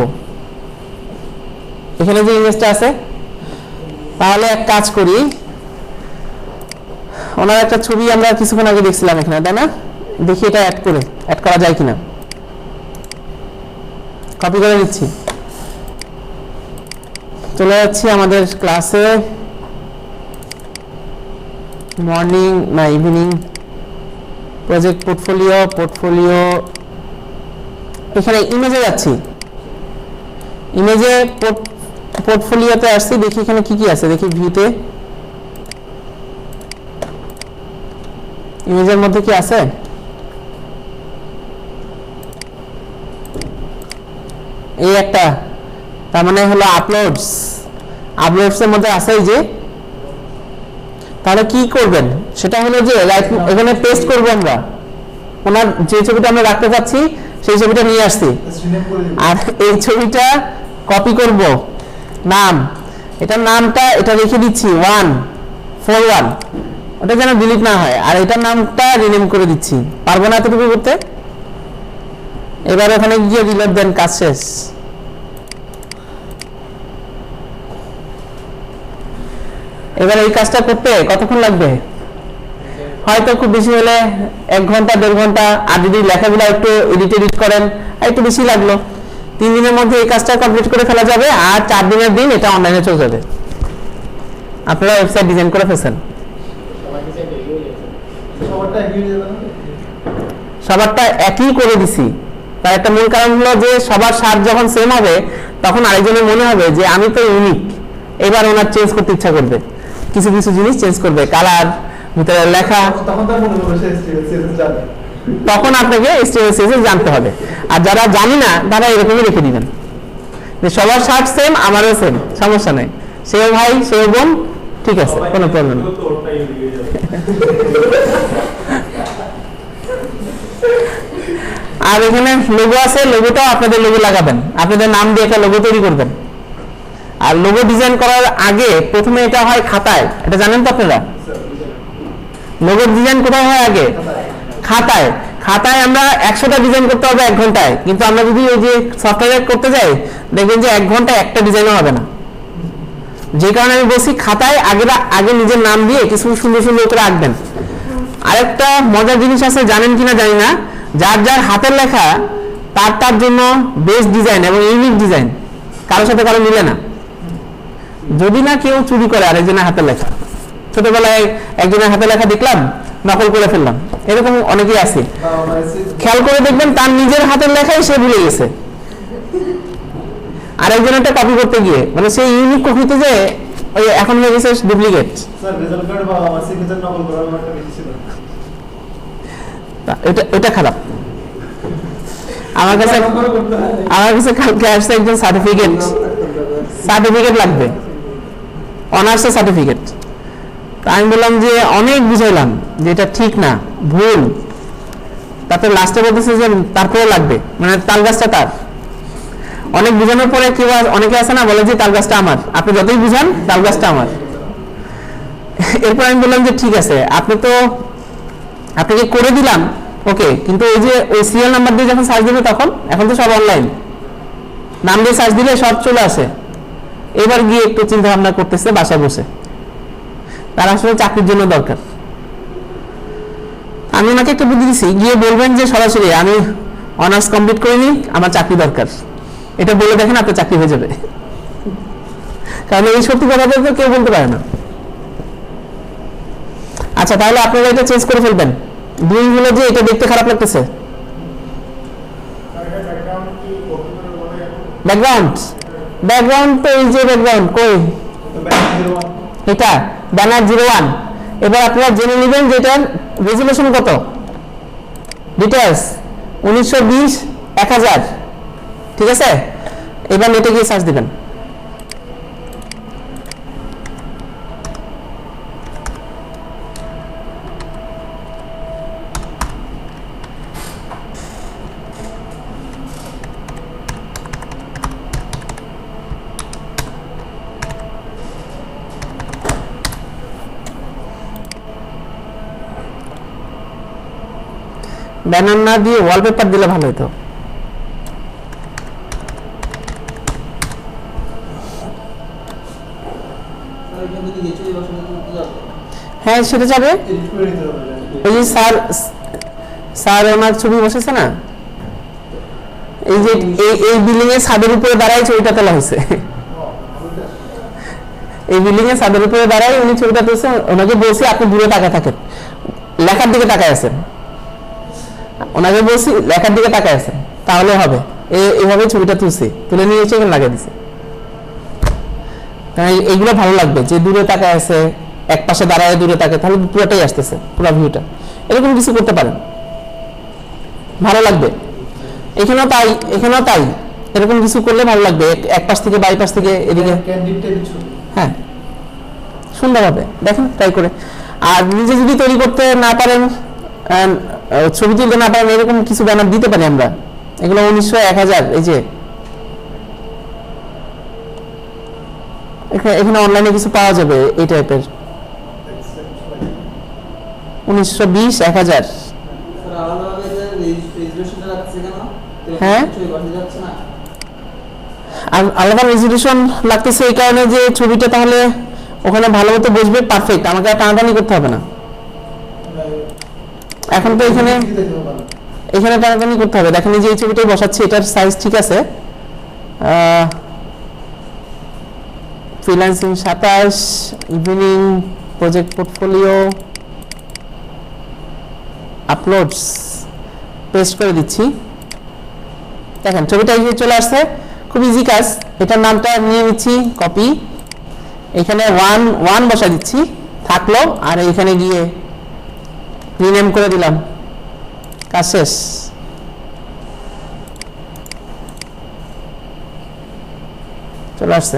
Speaker 1: এখানে যে ইমেজটা আছে, তাহলে এক কাজ করি, ওনার একটা ছবি আমরা কিছুক্ষণ আগে দেখছিলাম এখানে, তাই না? দেখি এটা অ্যাড করা যায় কিনা। কপি করে নিচ্ছি, চলে যাচ্ছি আমাদের ক্লাসে। মর্নিং না ইভিনিং প্রজেক্ট পোর্টফোলিও এখানে ইমেজে যাচ্ছি, ইমেজে পোর্টফোলিওতে আসছি, দেখি এখানে কি কি আছে, দেখি ভিউতে ইমেজের মধ্যে কি আছে। এই একটা, তার মানে হলো আপলোডস এর মধ্যে আছে। এই যে তাহলে কি করবেন সেটা হলো যে এখানে পেস্ট করব আমরা, ওনার যে ছবিটা আমরা রাখতে চাচ্ছি সেই ছবিটা নিয়ে আসছি, আর এই ছবিটা কপি করব, নাম, এটার নামটা এটা রেখে দিচ্ছি 141, ওটা যেন ডিলিট না হয়, আর এটার নামটা রিনেম করে দিচ্ছি। পারবো না এতটুকু করতে? এবার ওখানে গিয়ে রিলোড দেন, কাজ শেষ। এবার এই কাজটা করতে কতক্ষণ লাগবে? হয়তো খুব বেশি হলে 1 ঘন্টা 1.5 ঘন্টা, আর যদি লেখাগুলো একটু এডিট করেন একটু বেশি লাগলো। 3 দিনের মধ্যে এই কাজটা কমপ্লিট করে ফেলা যাবে, আর 4 দিনের দিন এটা অনলাইনে চলে যাবে। আপনারা ওয়েবসাইট ডিজাইন করে ফেলছেন। সবারটা একই করে দিছি, তার একটা মূল কারণ হলো যে সবার স্বাদ যখন সেম হবে তখন আরেকজনের মনে হবে যে আমি তো ইউনিক, এবার ওনার চেঞ্জ করতে ইচ্ছা করবে, কিছু কিছু জিনিস চেঞ্জ করবে, কালার, ভিতরে লেখা, তখন আপনাকে HTML জানতে হবে। আর যারা জানি না তারা এরকমই রেখে দিবেন যে সবার শার্ট সেম, আমারও সেম, সমস্যা নেই, সেও ভাই সেও বোন, ঠিক আছে, কোনো প্রবলেম নেই। আর এখানে লোগো আছে, লোগোটাও আপনাদের লোগো লাগাবেন, আপনাদের নাম দিয়ে একটা লোগো তৈরি করবেন। আর লোগো ডিজাইন করার আগে প্রথমে এটা হয় খাতায়, এটা জানেন তো আপনারা? লোগো ডিজাইন কোথায় হয়? আগে খাতায়। খাতায় আমরা 100টা ডিজাইন করতে হবে 1 ঘন্টায়, কিন্তু আমরা যদি ওই যে সফটওয়্যারে করতে যাই দেখবেন যে 1 ঘন্টায় একটা ডিজাইনও হবে না। যে কারণে আমি বলছি খাতায় আগে নিজের নাম দিয়ে কিছু সুন্দর সুন্দর করে আঁকবেন। আরেকটা মজার জিনিস আছে, জানেন কিনা জানি না, যার যার হাতের লেখা তার জন্য বেস্ট ডিজাইন এবং ইউনিক ডিজাইন, কারোর সাথে কারো মিলে না। যদি না কেউ চুরি করে আরেকজনের হাতের লেখা, ছোটবেলায় একজনের হাতের লেখা দেখলাম নকল করে ফেললাম, এরকম অনেকেই আছে। খেয়াল করে দেখবেন তার নিজের হাতের লেখাই সে ভুলে গেছে, আরেকজনেরটা কপি করতে গিয়ে, মানে সেই ইউনিক কপিতে যে ওই এখন হয়ে গেছে ডুপ্লিকেট। এটা খারাপ। আমার কাছে কালকে আসছে একজন সার্টিফিকেট লাগবে, অনার্সের সার্টিফিকেট। আমি বললাম যে অনেক বুঝাইলাম যে এটা ঠিক না, ভুল, তারপরে লাস্টে বলতেছে যে তারপরে লাগবে, মানে তাল গাছটা তার। অনেক বুঝানোর পরে কেউ অনেকে আছে না বলে যে তাল গাছটা আমার, আপনি যতই বুঝান তাল গাছটা আমার। এরপর আমি বললাম যে ঠিক আছে, আপনাকে করে দিলাম, ওকে, কিন্তু ওই যে ওই সিরিয়াল নাম্বার দিয়ে যখন সার্চ দিবে তখন, এখন তো সব অনলাইন, নাম দিয়ে সার্চ দিলে সব চলে আসে। এবার গিয়ে একটু চিন্তা ভাবনা করতেছে বাসায় বসে, তার আসলে চাকরির জন্য দরকার। আমি ওনাকে একটা বুদ্ধি দিচ্ছি, গিয়ে বলবেন যে সরাসরি আমি অনার্স কমপ্লিট করিনি, আমার চাকরি দরকার, এটা বলে দেখেন আপনার চাকরি হয়ে যাবে। কারণ এই সত্যি কথা তো কেউ বলতে পারে না। আচ্ছা, তাহলে আপনারা এটা চেঞ্জ করে ফেলবেন। দুই হলো যে এটা দেখতে খারাপ লাগতেছে, ব্যাকগ্রাউন্ড তো এই যে ব্যাকগ্রাউন্ড কই, এটা ব্যানার 01। এবার আপনারা জেনে নেবেন যে এটার রেজুলেশন কত, ডিটেইলস 1920 1000, ঠিক আছে। এবার নেটে গিয়ে সার্চ দিবেন। ব্যানার না দিয়ে ওয়ালপেপার দিলে ভালো হতো। হ্যাঁ, সেটা যাবে। ওই যে স্যার ওনার ছবি বসেছে না, এই যে এই বিল্ডিং এর ছাদের উপরে দাঁড়ায় ছবিটা তোলা হয়েছে। এই বিল্ডিং এর ছাদের উপরে দাঁড়ায় উনি ছবিটা তুলছেন। ওনাকে বলছি আপনি দূরে তাকায় থাকেন, লেখার দিকে তাকায় আছেন। ওনাকে বলছি লেখার দিকে তাকায় আছেন, তাহলে হবে। এইভাবে ছবিটা তুলছি, তুলে নিয়ে এসে এখানে লাগিয়ে দিছে। এইগুলো ভালো লাগবে যে দূরে তাকায় আছে, এক পাশে দাঁড়ায় দূরে তাকায়, তাহলে পুরোটাই আসতেছে, পুরো ভিউটা। এরকম কিছু করতে পারেন, ভালো লাগবে। এখানেও তাই, এখানেও তাই, এরকম কিছু করলে ভালো লাগবে। এক পাশ থেকে বাই পাশ থেকে এদিকে, হ্যাঁ সুন্দর হবে। দেখেন ট্রাই করে। আর নিজে যদি তৈরি করতে না পারেন, ছবি তুলতে না পারেন, এরকম কিছু ব্যানার দিতে পারি আমরা। এগুলো 1900, 1000, এই যে এখানে অনলাইনে কিছু পাওয়া যাবে এই টাইপের। 1920, 1000। হ্যাঁ, আর আলাদা রেজুলেশন লাগতেছে এই কারণে যে ছবিটা তাহলে ওখানে ভালো মতো বসবে, পারফেক্ট। আমাকে আর টানাটানি করতে হবে না। এখন তো এখানে টানাটানি করতে হবে। দেখেন যে এই ছবিটাই বসাচ্ছি, এটার সাইজ ঠিক আছে। Freelancing 27, evening, project portfolio, uploads, paste করে দিচ্ছি। দেখেন ছবিটা এসে চলে আসছে, খুব ইজি কাজ। এটার নামটা নিয়ে নিচ্ছি, কপি, এখানে 1 বসা দিচ্ছি, থাকলো। আর এখানে গিয়ে রিনেম করে দিলাম, কাজ শেষ। চলে আসছে।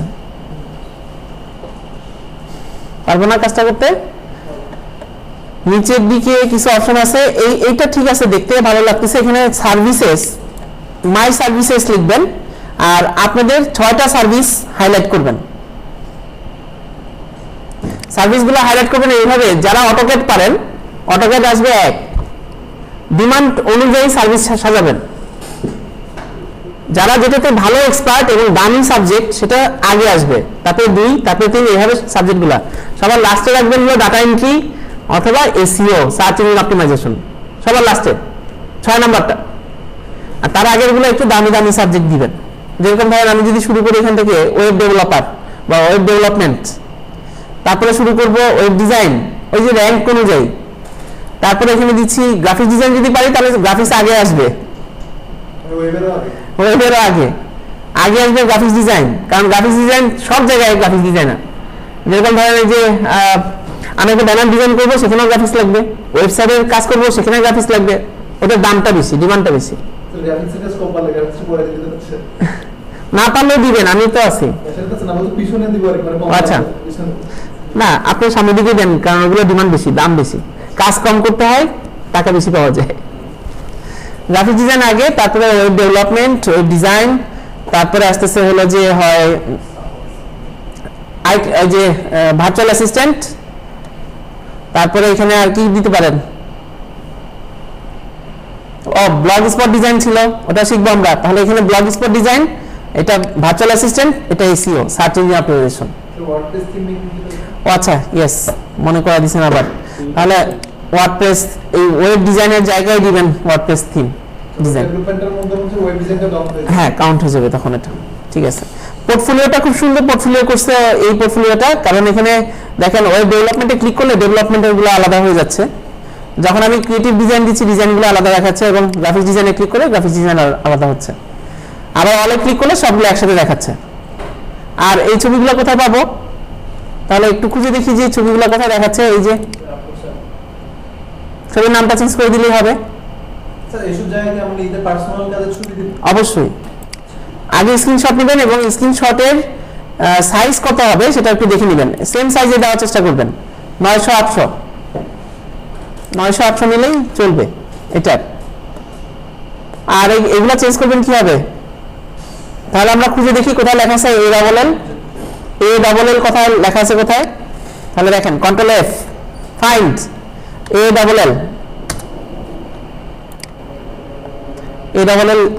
Speaker 1: পারবো না কাজটা করতে? নিচের দিকে কিছু অপশন আছে, এইটা ঠিক আছে, দেখতে ভালো লাগতেছে। এখানে সার্ভিসেস, মাই সার্ভিসেস লিখবেন, আর আপনাদের 6টা সার্ভিস হাইলাইট করবেন। সার্ভিসগুলো হাইলাইট করবেন এইভাবে, যারা অটোক্যাড পারেন, অটোক্যাড আসবে 1, ডিমান্ড অনুযায়ী সার্ভিস সাজাবেন। যারা যেটাতে ভালো এক্সপার্ট এবং দামি সাবজেক্ট, সেটা আগে আসবে, তারপরে 2, তারপরে 3, এইভাবে সাবজেক্টগুলো সবার লাস্টে রাখবেন। হলো ডাটা এন্ট্রি অথবা এসইও, সার্চ ইঞ্জিন অপটিমাইজেশন, সবার লাস্টে 6 নাম্বারটা। আর তার আগের গুলো একটু দামি দামি সাবজেক্ট দিবেন। যেরকম ধরেন আমি যদি শুরু করি এখান থেকে ওয়েব ডেভেলপার বা ওয়েব ডেভেলপমেন্ট, তারপরে শুরু করব ওয়েব ডিজাইন, ওই যে র্যাঙ্ক অনুযায়ী। তারপরে এখানে দিচ্ছি গ্রাফিক্স ডিজাইন, যদি পারি তাহলে গ্রাফিক্স আগে আসবে, ওয়েবেরও আগে আসবে গ্রাফিক্স ডিজাইন, কারণ গ্রাফিক্স ডিজাইন সব জায়গায় গ্রাফিক্স ডিজাইনার। যেরকম ধরেন এই যে আমি একটা ব্যানার ডিজাইন করবো, সেখানেও গ্রাফিক্স লাগবে। ওয়েবসাইটের কাজ করবো, সেখানে গ্রাফিক্স লাগবে। ওটার দামটা বেশি, ডিমান্ডটা বেশি। না পারলেও দিবেন, আমি তো আছি। আচ্ছা, না আপনি সামনের দিকে দেন, কারণ ওগুলো ডিমান্ড বেশি, দাম বেশি, কাজ কম করতে হয়, টাকা বেশি পাওয়া যায়। গ্রাফিক্স ডিজাইন আগে, তারপরে ওয়েব ডেভেলপমেন্ট, ওয়েব ডিজাইন, তারপরে আসতেছে হলো যে হয় যে ভার্চুয়াল অ্যাসিস্ট্যান্ট। তারপরে এখানে আর কি দিতে পারেন, ব্লগ স্পট ডিজাইন ছিল, ওটা শিখবো আমরা। তাহলে এখানে ব্লগ স্পট ডিজাইন, এটা ভার্চুয়াল অ্যাসিস্ট্যান্ট, এটা এসইও, সার্চ ইঞ্জিন অপটিমাইজেশন। আচ্ছা, ইয়েস, মনে করা দিয়েছেন আবার। তাহলে ওয়ার্ডপ্রেস, এই ওয়েব ডিজাইনের জায়গায় দিবেন ওয়ার্ডপ্রেস থিম ডিজাইন। হ্যাঁ, কাউন্ট হয়ে যাবে তখন এটা। ঠিক আছে, পোর্টফোলিওটা খুব সুন্দর পোর্টফোলিও করছে এই পোর্টফোলিওটা, কারণ এখানে দেখেন ওয়েব ডেভেলপমেন্টে ক্লিক করলে ডেভেলপমেন্টের গুলো আলাদা হয়ে যাচ্ছে। যখন আমি ক্রিয়েটিভ ডিজাইন দিচ্ছি, ডিজাইনগুলো আলাদা দেখাচ্ছে, এবং গ্রাফিক্স ডিজাইনে ক্লিক করে গ্রাফিক্স ডিজাইন আলাদা হচ্ছে। আবার অলে ক্লিক করলে সবগুলো একসাথে দেখাচ্ছে। আর এই ছবিগুলো কোথায় পাবো? তাহলে একটু খুঁজে দেখি যে ছবিগুলো কোথায় দেখাচ্ছে। এই যে ছবির নামটা চেঞ্জ করে দিলেই হবে। অবশ্যই আগে স্ক্রিনশট নেবেন, এবং স্ক্রিনশটের সাইজ কত হবে সেটা একটু দেখে নেবেন। সেম সাইজে দেওয়ার চেষ্টা করবেন, 900, 800 নিলেই চলবে এটা। আর এগুলো চেঞ্জ করবেন কিভাবে? তাহলে আমরা খুঁজে দেখি কোথায় লেখা আছে এ ডাবল এল কোথায় লেখা আছে কোথায়। তাহলে দেখেন control F, find a double L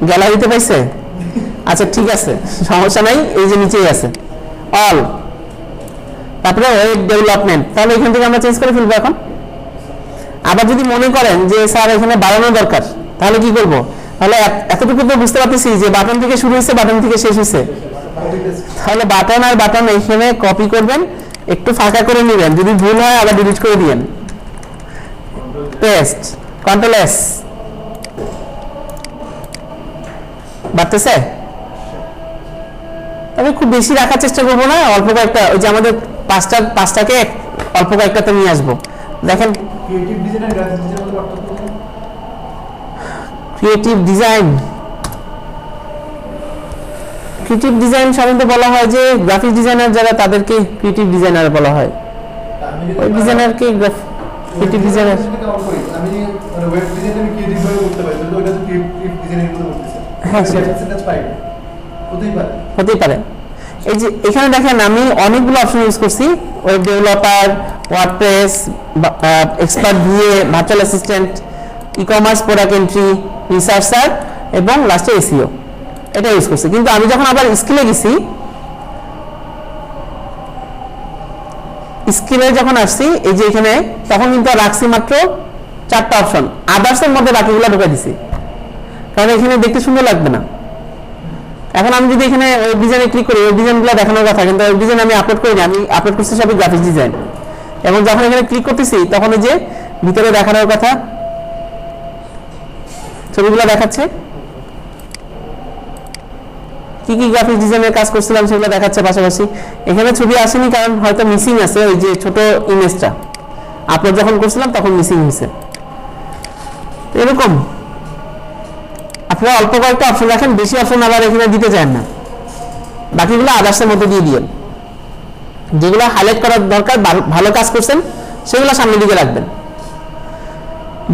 Speaker 1: গ্যালারিতে পাইছে। আচ্ছা ঠিক আছে, সমস্যা নাই, এই যে নিচেই আছে অল, তারপরে ওয়েব ডেভেলপমেন্ট। তাহলে এখান থেকে আমরা চেঞ্জ করে ফেলবো এখন। আবার যদি মনে করেন যে স্যার এখানে বাড়ানো দরকার, তাহলে কি করব? তাহলে এতটুকু তো বুঝতে পারতেছি যে বাটন থেকে শুরু হয়েছে, বাটন থেকে শেষ হয়েছে। তাহলে বাটন আর বাটন এখানে কপি করবেন, একটু ফাঁকা করে নেবেন, যদি ভুল হয় আবার ডিলিট করে দিবেন। Paste, control S. বাড়তেছে? তবে খুব বেশি রাখার চেষ্টা করবো না, অল্প কয়েকটা, ওই যে আমাদের পাঁচটাকে অল্প কয়েকটাতে নিয়ে আসবো। দেখেন
Speaker 2: ক্রিয়েটিভ ডিজাইন আর গ্রাফিক ডিজাইনের মধ্যে পার্থক্য কি?
Speaker 1: ক্রিয়েটিভ ডিজাইন, ক্রিয়েটিভ ডিজাইন সাধারণত বলা হয় যে গ্রাফিক ডিজাইনার যারা তাদেরকে ক্রিয়েটিভ ডিজাইনার বলা হয়।
Speaker 2: আমি যদি
Speaker 1: ওই ডিজাইনারকে ক্রিয়েটিভ ডিজাইনার।
Speaker 2: আমি মানে ওয়েব ডিজাইন আমি ক্রিয়েটিভ ভাবে করতে পারি, কিন্তু ওটা তো ক্রিয়েটিভ ডিজাইনের মধ্যে করতেছে।
Speaker 1: হ্যাঁ, সেটা
Speaker 2: সেটা পাই হতেই পারে।
Speaker 1: হতেই পারে। এই যে এখানে দেখেন আমি অনেকগুলো অপশন ইউজ করছি, web developer, WordPress, expert VA, virtual assistant, e commerce, product entry, researcher এবং লাস্টে এসইও, এটা ইউজ করছি। কিন্তু আমি যখন আবার স্কিলে গেছি, স্কিলে যখন আসছি এই যে এখানে, তখন কিন্তু রাখছি মাত্র 4টা অপশন, আদার্সের মধ্যে বাকিগুলো ঢুকে দিছি, কারণ এখানে দেখতে সুন্দর লাগবে না। এখন আমি যদি এখানে ওয়েব ডিজাইনে ক্লিক করি, ওয়েব ডিজাইনগুলো দেখানোর কথা, কিন্তু ওয়েব ডিজাইন আমি আপলোড করিনি, আমি আপলোড করছি সবই গ্রাফিক্স ডিজাইন। এবং যখন এখানে ক্লিক করতেছি তখন এই যে ভিতরে দেখানোর কথা ছবিগুলো দেখাচ্ছে, কি কি গ্রাফিক্স ডিজাইনের কাজ করছিলাম সেগুলো দেখাচ্ছে। পাশাপাশি এখানে ছবি আসেনি কারণ হয়তো মিসিং আছে, ওই যে ছোট ইমেজটা আপলোড যখন করছিলাম তখন মিসিং হয়েছে। এরকম আপনারা অল্প কয়েকটা অপশন রাখেন, বেশি অপশন আবার এখানে দিতে চান না, বাকিগুলো আদার্সের মধ্যে দিয়ে দিবেন। যেগুলো হাইলাইট করার দরকার, ভালো কাজ করছেন, সেগুলো সামনের দিকে রাখবেন।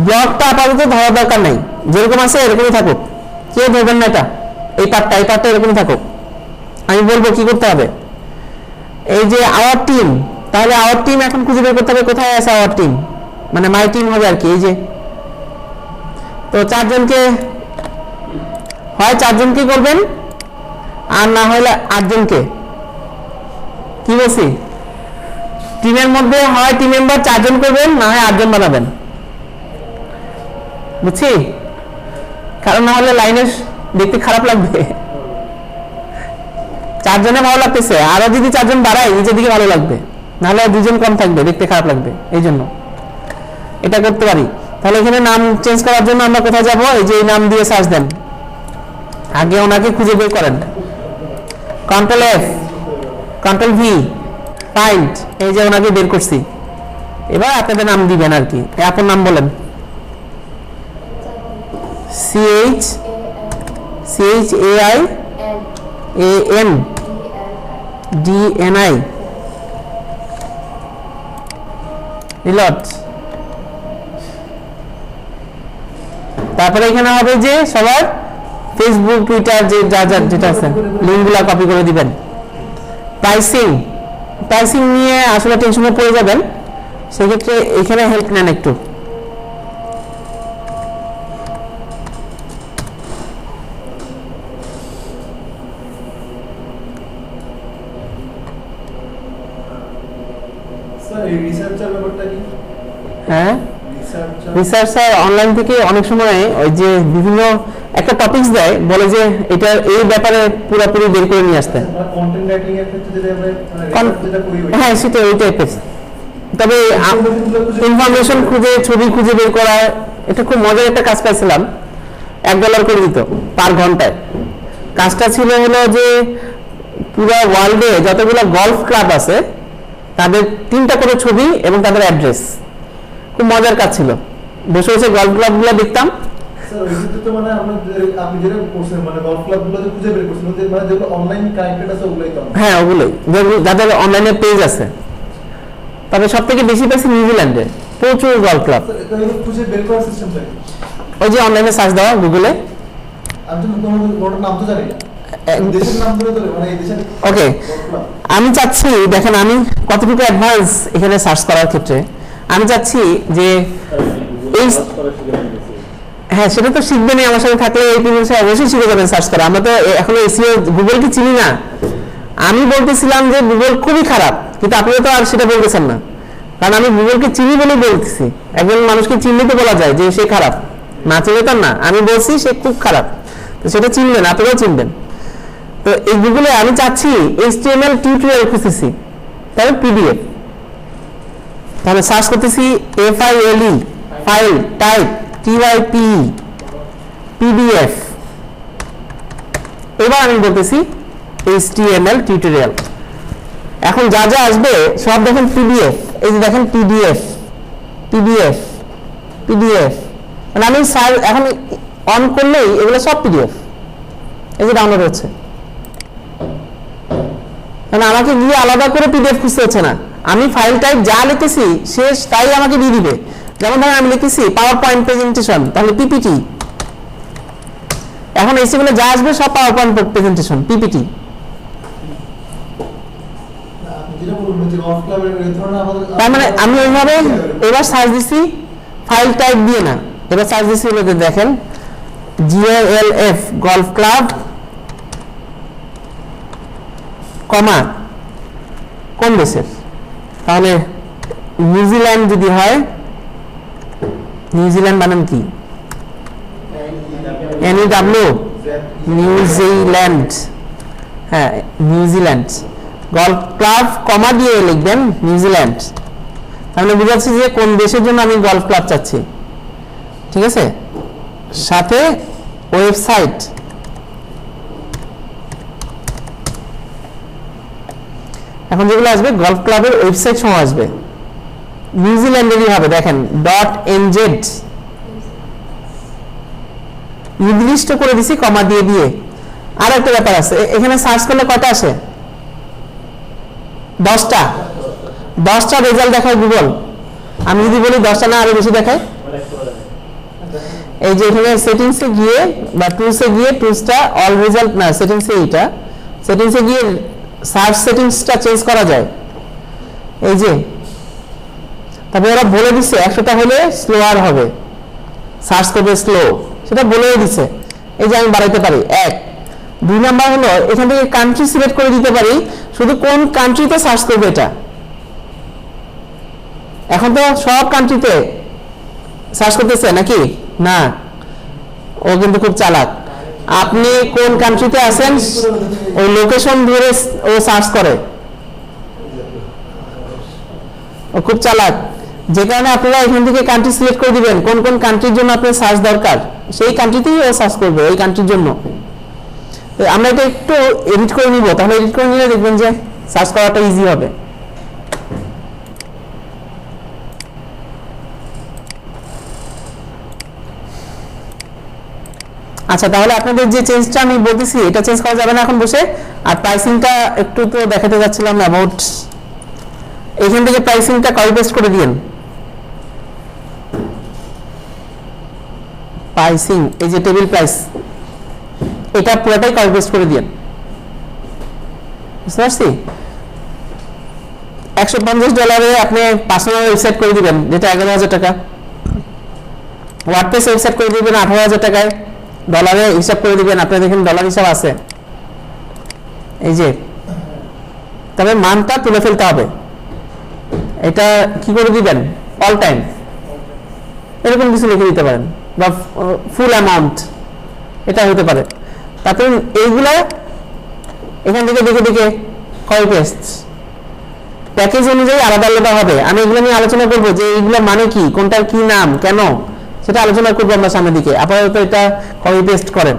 Speaker 1: ব্লগটা আপাতত ধরার দরকার নাই, যেরকম আছে এরকমই থাকুক, কেউ ধরবেন না এটা, এই পার্টটা এরকমই থাকুক। আমি বলবো কি করতে হবে, এই যে আওয়ার টিম, তাহলে আওয়ার টিম এখন খুঁজে বের করতে হবে কোথায় আছে আওয়ার টিম, মানে মাই টিম হবে আর কি। এই যে তো 4 জনকে, হয় 4 জনকে করবেন আর না হলে 8 জনকে। কি বলছি, টিমের মধ্যে হয় টিম মেম্বার 4 জন করবেন, না হয় 8 জন বানাবেন, বুঝছি? কারণ না হলে লাইনে দেখতে খারাপ লাগবে। 4 জনে ভালো লাগতেছে, আরো যদি 4 জন বাড়াই নিজের দিকে ভালো লাগবে, নাহলে 2 জন কম থাকবে, দেখতে খারাপ লাগবে। এই জন্য এটা করতে পারি। তাহলে এখানে নাম চেঞ্জ করার জন্য আমরা কোথায় যাব, এই যে এই নাম দিয়ে সার্চ দেন, আগে ওনাকে খুঁজে বের করেন, control F, control V, find, এই যে ওনাকে বের করছি। এবার আপনাদের নাম দিবেন আর কি, আপনার নাম বলেন। CHAIANDNI রিলট। তারপরে এখানে হবে যে সবার ফেসবুক, টুইটার, যে যেটা আছে লিঙ্কগুলো কপি করে দিবেন। প্রাইসিং নিয়ে আসলে টেনশনে পড়ে যাবেন, সেক্ষেত্রে এখানে হেল্প নেন একটু। হ্যাঁ, রিসার্চার অনলাইন থেকে অনেক সময় ওই যে বিভিন্ন একটা টপিকস দেয়, বলে যে এটা এই ব্যাপারে পুরোপুরি বের করে নিয়ে আসতে। হ্যাঁ, সেটা ওই টাইপের। তবে ইনফরমেশন খুঁজে, ছবি খুঁজে বের করা, এটা খুব মজার একটা কাজ পাইছিলাম, $1 করে দিত পার ঘন্টায়। কাজটা ছিল হলো যে পুরো ওয়ার্ল্ডে যতগুলো গলফ ক্লাব আছে তাদের 3টা করে ছবি এবং তাদের অ্যাড্রেস। খুব মজার কাজ ছিল, বসে বসে গলফ ক্লাবগুলো দেখতাম। হ্যাঁ, ওগুলোই যাদের অনলাইনে পেজ আছে। তবে সব থেকে বেশি পাইছি নিউজিল্যান্ডে, প্রচুর গলফ ক্লাব। ওই যে অনলাইনে সার্চ দেওয়া গুগলে। ওকে, আমি চাচ্ছি, দেখেন আমি কতটুকু অ্যাডভান্স এখানে সার্চ করার ক্ষেত্রে। আমি চাচ্ছি যে এই, হ্যাঁ সেটা তো শিখবেনই, আমার সাথে থাকলে এই বিষয়ে অবশ্যই শিখে যাবেন সার্চ করা। আমরা তো এখনো এসইও গুগলকে চিনি না। আমি বলতেছিলাম যে গুগল খুবই খারাপ, কিন্তু আপনি তো আর সেটা বলতেছেন না, কারণ আমি গুগলকে চিনি বলেই বলতেছি। একজন মানুষকে চিনলে তো বলা যায় যে সে খারাপ। না চিনলে তো না, আমি বলছি সে খুব খারাপ, তো সেটা চিনবেন, আপনারাও চিনবেন। তো এই গুগলে আমি চাচ্ছি HTML টিউটোরিয়াল খুঁজতেছি, তাহলে PDF, তাহলে সার্চ করতেছি FILE file type TYPE PDF, এবার আমি বলতেছি HTML টিউটোরিয়াল। এখন যা যা আসবে সব দেখেন PDF, এই যে দেখেন PDF PDF PDF, মানে আমি এখন অন করলেই এগুলো সব PDF এই যে ডাউনলোড হচ্ছে, মানে আমাকে গিয়ে আলাদা করে PDF খুঁজতে হচ্ছে না, আমি ফাইল টাইপ যা লিখেছি শেষ তাই আমাকে দিয়ে দিবে। যেমন ধরেন আমি লিখেছি পাওয়ার পয়েন্ট প্রেজেন্টেশন, তাহলে PPT, এখন এই সেগুলো যা আসবে সব পাওয়ার পয়েন্ট প্রেজেন্টেশন PPT। তার মানে আমি ওইভাবে এবার সার্চ দিচ্ছি ফাইল টাইপ দিয়ে না, এবার সার্চ দিচ্ছি দেখেন GLF গলফ ক্লাব কমা কোন দেশের, তাহলে নিউজিল্যান্ড যদি হয়, নিউজিল্যান্ড বানান কি NEW নিউজিল্যান্ড, হ্যাঁ নিউজিল্যান্ড গলফ ক্লাব কমা দিয়ে লিখবেন নিউজিল্যান্ড, তাহলে বুঝাচ্ছি যে কোন দেশের জন্য আমি গলফ ক্লাব চাচ্ছি, ঠিক আছে, সাথে ওয়েবসাইট, এখন যেগুলো আসবে গলফ ক্লাবের ওয়েবসাইট সহ আসবে, নিউজিল্যান্ডেরই হবে, দেখেন .nz নির্দিষ্ট করে দিছি কমা দিয়ে দিয়ে। আর একটা ব্যাপার আছে, এখানে সার্চ করলে কয়টা আসে, 10টা রেজাল্ট দেখায় গুগল। আমি যদি বলি 10টা না আরো বেশি দেখায়, এই যে এখানে সেটিংসে গিয়ে বা টুলসে গিয়ে টুলসটা অল রেজাল্ট না, সেটিংসে এইটা সেটিংসে গিয়ে সার্চ সেটিংসটা চেঞ্জ করা যায়, এই যে তারপরে ওরা বলে দিচ্ছে 100টা হলে স্লোয়ার হবে, সার্চ করবে স্লো, সেটা বলেই দিচ্ছে, এই যে আমি বাড়াইতে পারি 1। 2 নাম্বার হলো এখান থেকে কান্ট্রি সিলেক্ট করে দিতে পারি, শুধু কোন কান্ট্রিতে সার্চ করবে এটা, এখন তো সব কান্ট্রিতে সার্চ করতেছে নাকি না, ও কিন্তু খুব চালাক, আপনি কোন কান্ট্রিতে আছেন ওই লোকেশন ধরে ও সার্চ করে, ও খুব চালাক, যে কারণে আপনারা এখান থেকে কান্ট্রি সিলেক্ট করে দিবেন কোন কোন কান্ট্রির জন্য আপনার সার্চ দরকার, সেই কান্ট্রিতেই ও সার্চ করবে ওই কান্ট্রির জন্য। আমরা এটা একটু এডিট করে নিব, তাহলে এডিট করে নিলে দেখবেন যে সার্চ করাটা ইজি হবে। আচ্ছা, তাহলে আপনাদের যে চেঞ্জটা আমি বলতেছি এটা চেঞ্জ করা যাবে না এখন বসে। আর প্রাইসিংটা একটু তো দেখাতে যাচ্ছিলাম অ্যাবাউট, এখান থেকে প্রাইসিংটা কপি পেস্ট করে দিন, প্রাইসিং এই যে টেবিল প্রাইস এটা পুরোটাই কপি পেস্ট করে দিন, বুঝতে পারছি। $150 আপনি পার্সোনাল ওয়েবসাইট করে দিবেন যেটা 11,000 টাকা, ওয়ার্ডপ্রেস ওয়েবসাইট করে দিবেন 18,000 টাকায়, ডলারে হিসাব করে দিবেন, আপনি দেখেন ডলার হিসাব আছে এই যে, তবে মানটা তুলে ফেলতে হবে, এটা কি করে দিবেন অল টাইম এরকম কিছু লিখে দিতে পারেন, বা ফুল অ্যামাউন্ট এটা হতে পারে। তারপরে এইগুলো এখান থেকে দেখে দেখে কপি পেস্ট, প্যাকেজ অনুযায়ী আলাদা আলাদা হবে, আমি এগুলো নিয়ে আলোচনা করবো যে এইগুলো মানে কি, কোনটার কি নাম, কেন, সেটা আলোচনা করবো আমরা সামনের দিকে। আপাতত এটা কপি পেস্ট করেন,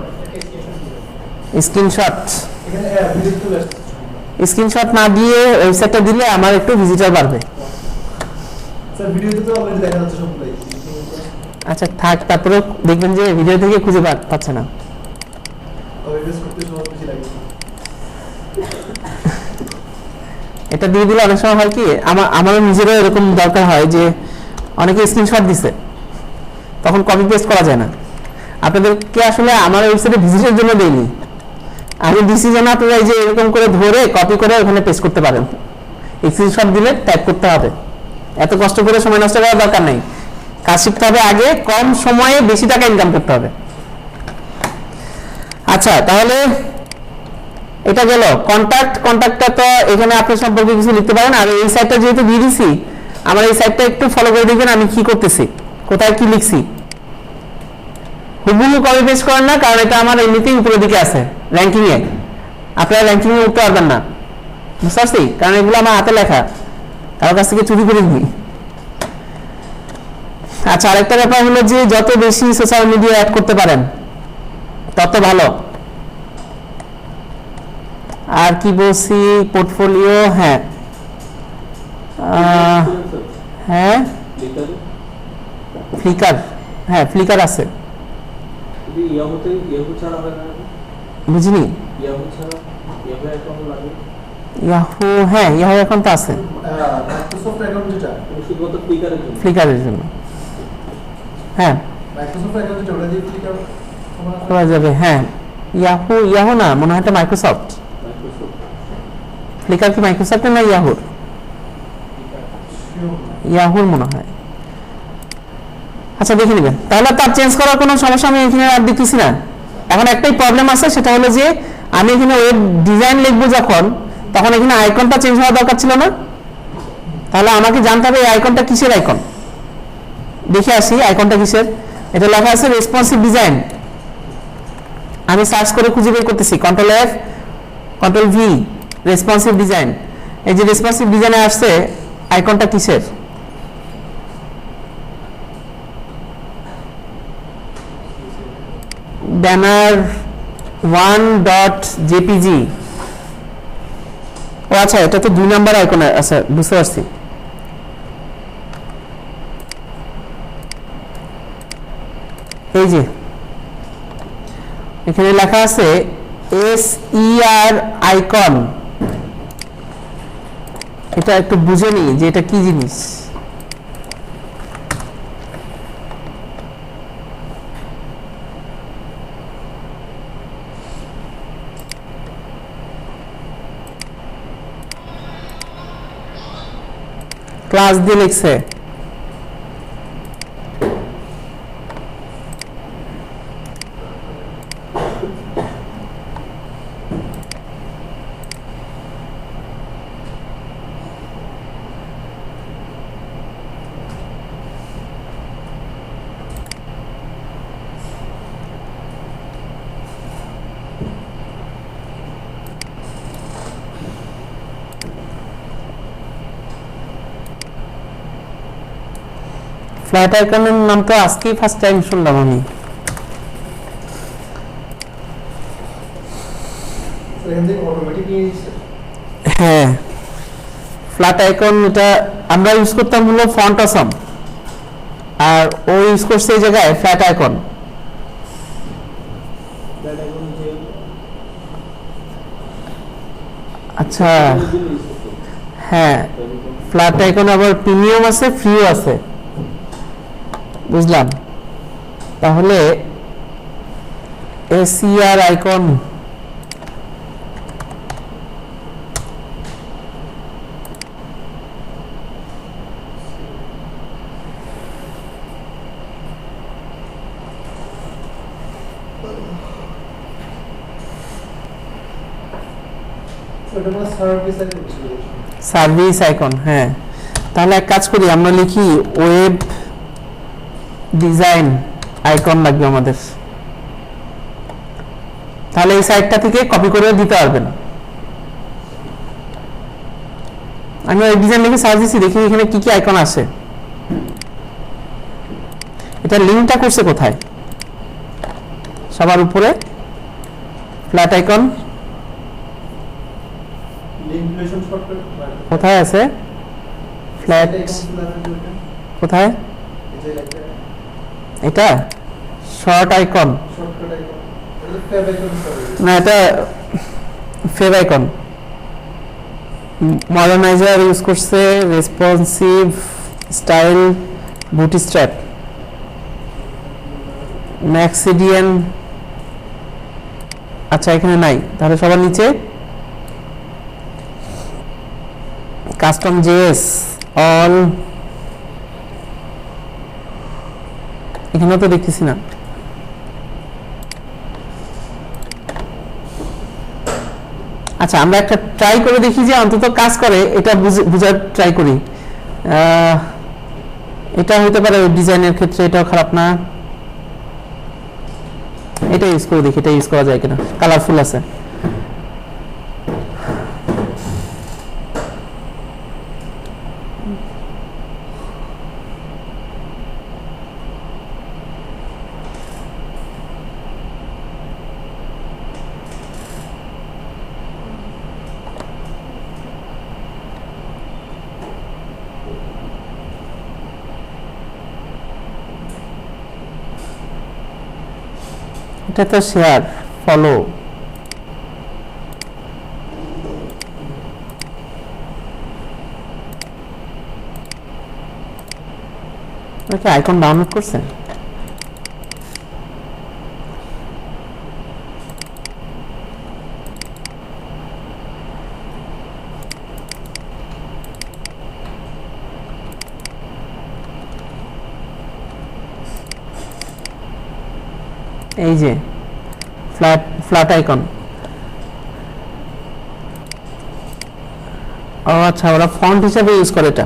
Speaker 1: স্ক্রিনশট না দিয়ে ওয়েবসাইটটা দিলে আমার একটু ভিজিটর বাড়বে। আচ্ছা থাক, তারপরে দেখবেন যে ভিডিও থেকে খুঁজে পাচ্ছে না। এটা দিয়ে দিলে অনেক সময় হয় কি, আমারও নিজেরও এরকম দরকার হয় যে অনেকে স্ক্রিনশট দিছে, তখন কপি পেস্ট করা যায় না। আপনাদেরকে আসলে আমার ওয়েবসাইটে ভিজিটের জন্য দেইনি, আমি দিছি যেন আপনারা এই যে এরকম করে ধরে কপি করে ওখানে পেস্ট করতে পারেন। স্ক্রিনশট দিলে টাইপ করতে হবে, এত কষ্ট করে সময় নষ্ট করার দরকার নেই, কাজ শিখতে হবে আগে, কম সময়ে বেশি টাকা ইনকাম করতে হবে। আচ্ছা তাহলে এটা গেল কন্ট্যাক্টটা, তো এখানে আপনার সম্পর্কে কিছু লিখতে পারেন। আর এই সাইটটা যেহেতু দিয়ে দিছি, আমার এই সাইটটা একটু ফলো করে দেখবেন আমি কি করতেছি, কোথায় কি লিখছি। হুবহু কপি পেস্ট করেন না, কারণ এটা আমার এমনিতেই উপরের দিকে আছে র্যাঙ্কিং এ, আপনারা র্যাঙ্কিং এ উঠতে পারবেন না, বুঝতে পারছি? কারণ এগুলো আমার হাতে লেখা, কারোর কাছ থেকে চুরি করে নিই। আচ্ছা, আরেকটা ব্যাপার হলো যে যত বেশি সোশ্যাল মিডিয়া অ্যাড করতে পারেন তত ভালো। আর কি বলছি, পোর্টফোলিও, হ্যাঁ হ্যাঁ ফ্লিকার, হ্যাঁ ফ্লিকার আছে। বুঝিনি, ইয়াহু, হ্যাঁ ইয়াহু এখন তো আছে
Speaker 2: মাইক্রোসফট অ্যাকাউন্ট যেটা
Speaker 3: শুধুমাত্র ফ্লিকারের জন্য।
Speaker 1: ফ্লিকারের জন্য, হ্যাঁ
Speaker 2: মাইক্রোসফট অ্যাকাউন্ট যেটা ওটা দিয়ে ফ্লিকার
Speaker 1: করা যাবে। হ্যাঁ ইয়াহু, ইয়াহু না মনে হয় এটা মাইক্রোসফট। ফ্লিকার কি মাইক্রোসফটের না ইয়াহুর? ইয়াহুর মনে হয়। আচ্ছা দেখে নেবেন, তাহলে তার চেঞ্জ করার কোনো সমস্যা আমি এখানে আর দেখতেছি না। এখন একটাই প্রবলেম আছে, সেটা হলো যে আমি এখানে ওয়েব ডিজাইন লিখবো যখন, তখন এখানে আইকনটা চেঞ্জ হওয়া দরকার ছিল না? তাহলে আমাকে জানতে হবে এই আইকনটা কিসের আইকন। দেখে আসি আইকনটা কিসের। এটা লেখা আছে রেসপন্সিভ ডিজাইন। আমি সার্চ করে খুঁজে বের করতেছি, control F control V, responsive design. এই যে রেসপন্সিভ ডিজাইনে আসছে, আইকনটা কিসের? Banner 1.jpg। ও আচ্ছা, এটা তো 2 নাম্বার আইকন আছে, বুঝতে পারছি। এই যে এখানে লেখা আছে SER আইকন। এটা একটু বুঝে নি যে এটা কি জিনিস। ক্লাস দিয়ে লিখছে, ফ্ল্যাট আইকনের নাম তো আজকেই ফার্স্ট টাইম শুনলাম আমি।
Speaker 2: অটোমেটিকলি
Speaker 1: হ্যাঁ, ফ্ল্যাট আইকন এটা আমরা ইউজ করতাম হলো ফন্ট অসম, আর ও ইউজ করছে এই জায়গায় ফ্ল্যাট আইকন। আচ্ছা হ্যাঁ, ফ্ল্যাট আইকন আবার প্রিমিয়াম আছে, ফ্রিও আছে, বুঝলাম। তাহলে SER আইকন
Speaker 2: ওটা মানে সার্ভিস আইকন ছিল।
Speaker 1: সার্ভিস আইকন, হ্যাঁ। তাহলে এক কাজ করি, আমরা লিখি ওয়েব ডিজাইন আইকন লাগবে আমাদের। তাহলে এই সাইটটা থেকে কপি করে দিতে পারবেন। আমি ওয়েব ডিজাইন লিখে সার্চ দিচ্ছি, দেখি এখানে কি কি আইকন আসে। এটা লিঙ্কটা করছে কোথায়? সবার উপরে flat icon
Speaker 2: link relation shortcut
Speaker 1: কোথায় আছে? ফ্ল্যাট কোথায়? এটা শর্ট আইকন
Speaker 2: শর্টকাট আইকন, এটা ফেভ আইকন
Speaker 1: না, এটা ফেভ আইকন। মডার্নাইজার ইউজ করছে, রেসপন্সিভ স্টাইল, বুটস্ট্র্যাপ, ম্যাক্সিডিয়ান। আচ্ছা এখানে নাই, তাহলে সবার নিচে কাস্টম জেএস অল, এখানে তো দেখতেছি না। আচ্ছা আমরা একটা ট্রাই করে দেখি যে অন্তত কাজ করে, এটা বুঝার ট্রাই করি। এটা হতে পারে ডিজাইনের ক্ষেত্রে, এটাও খারাপ না। এটা ইউজ করে দেখি, এটা ইউজ করা যায় কিনা, কালারফুল আছে। এটা তো শেয়ার, ফলো, ওকে আইকন ডাউনলোড করছেন? এই যে ফ্ল্যাট আইকন। ও আচ্ছা, ওরা ফন্ট হিসেবে ইউজ করে এটা।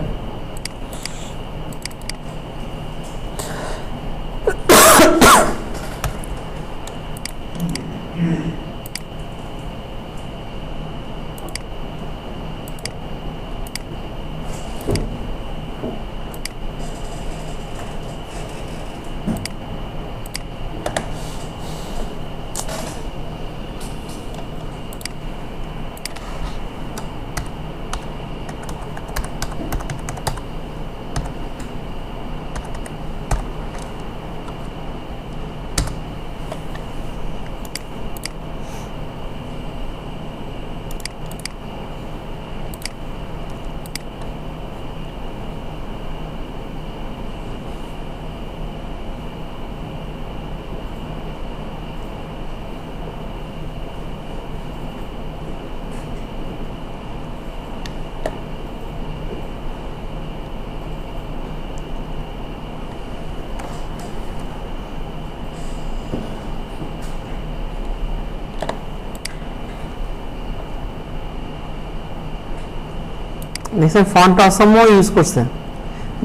Speaker 1: দেখছেন ফন্ট অসমও ইউজ করছে,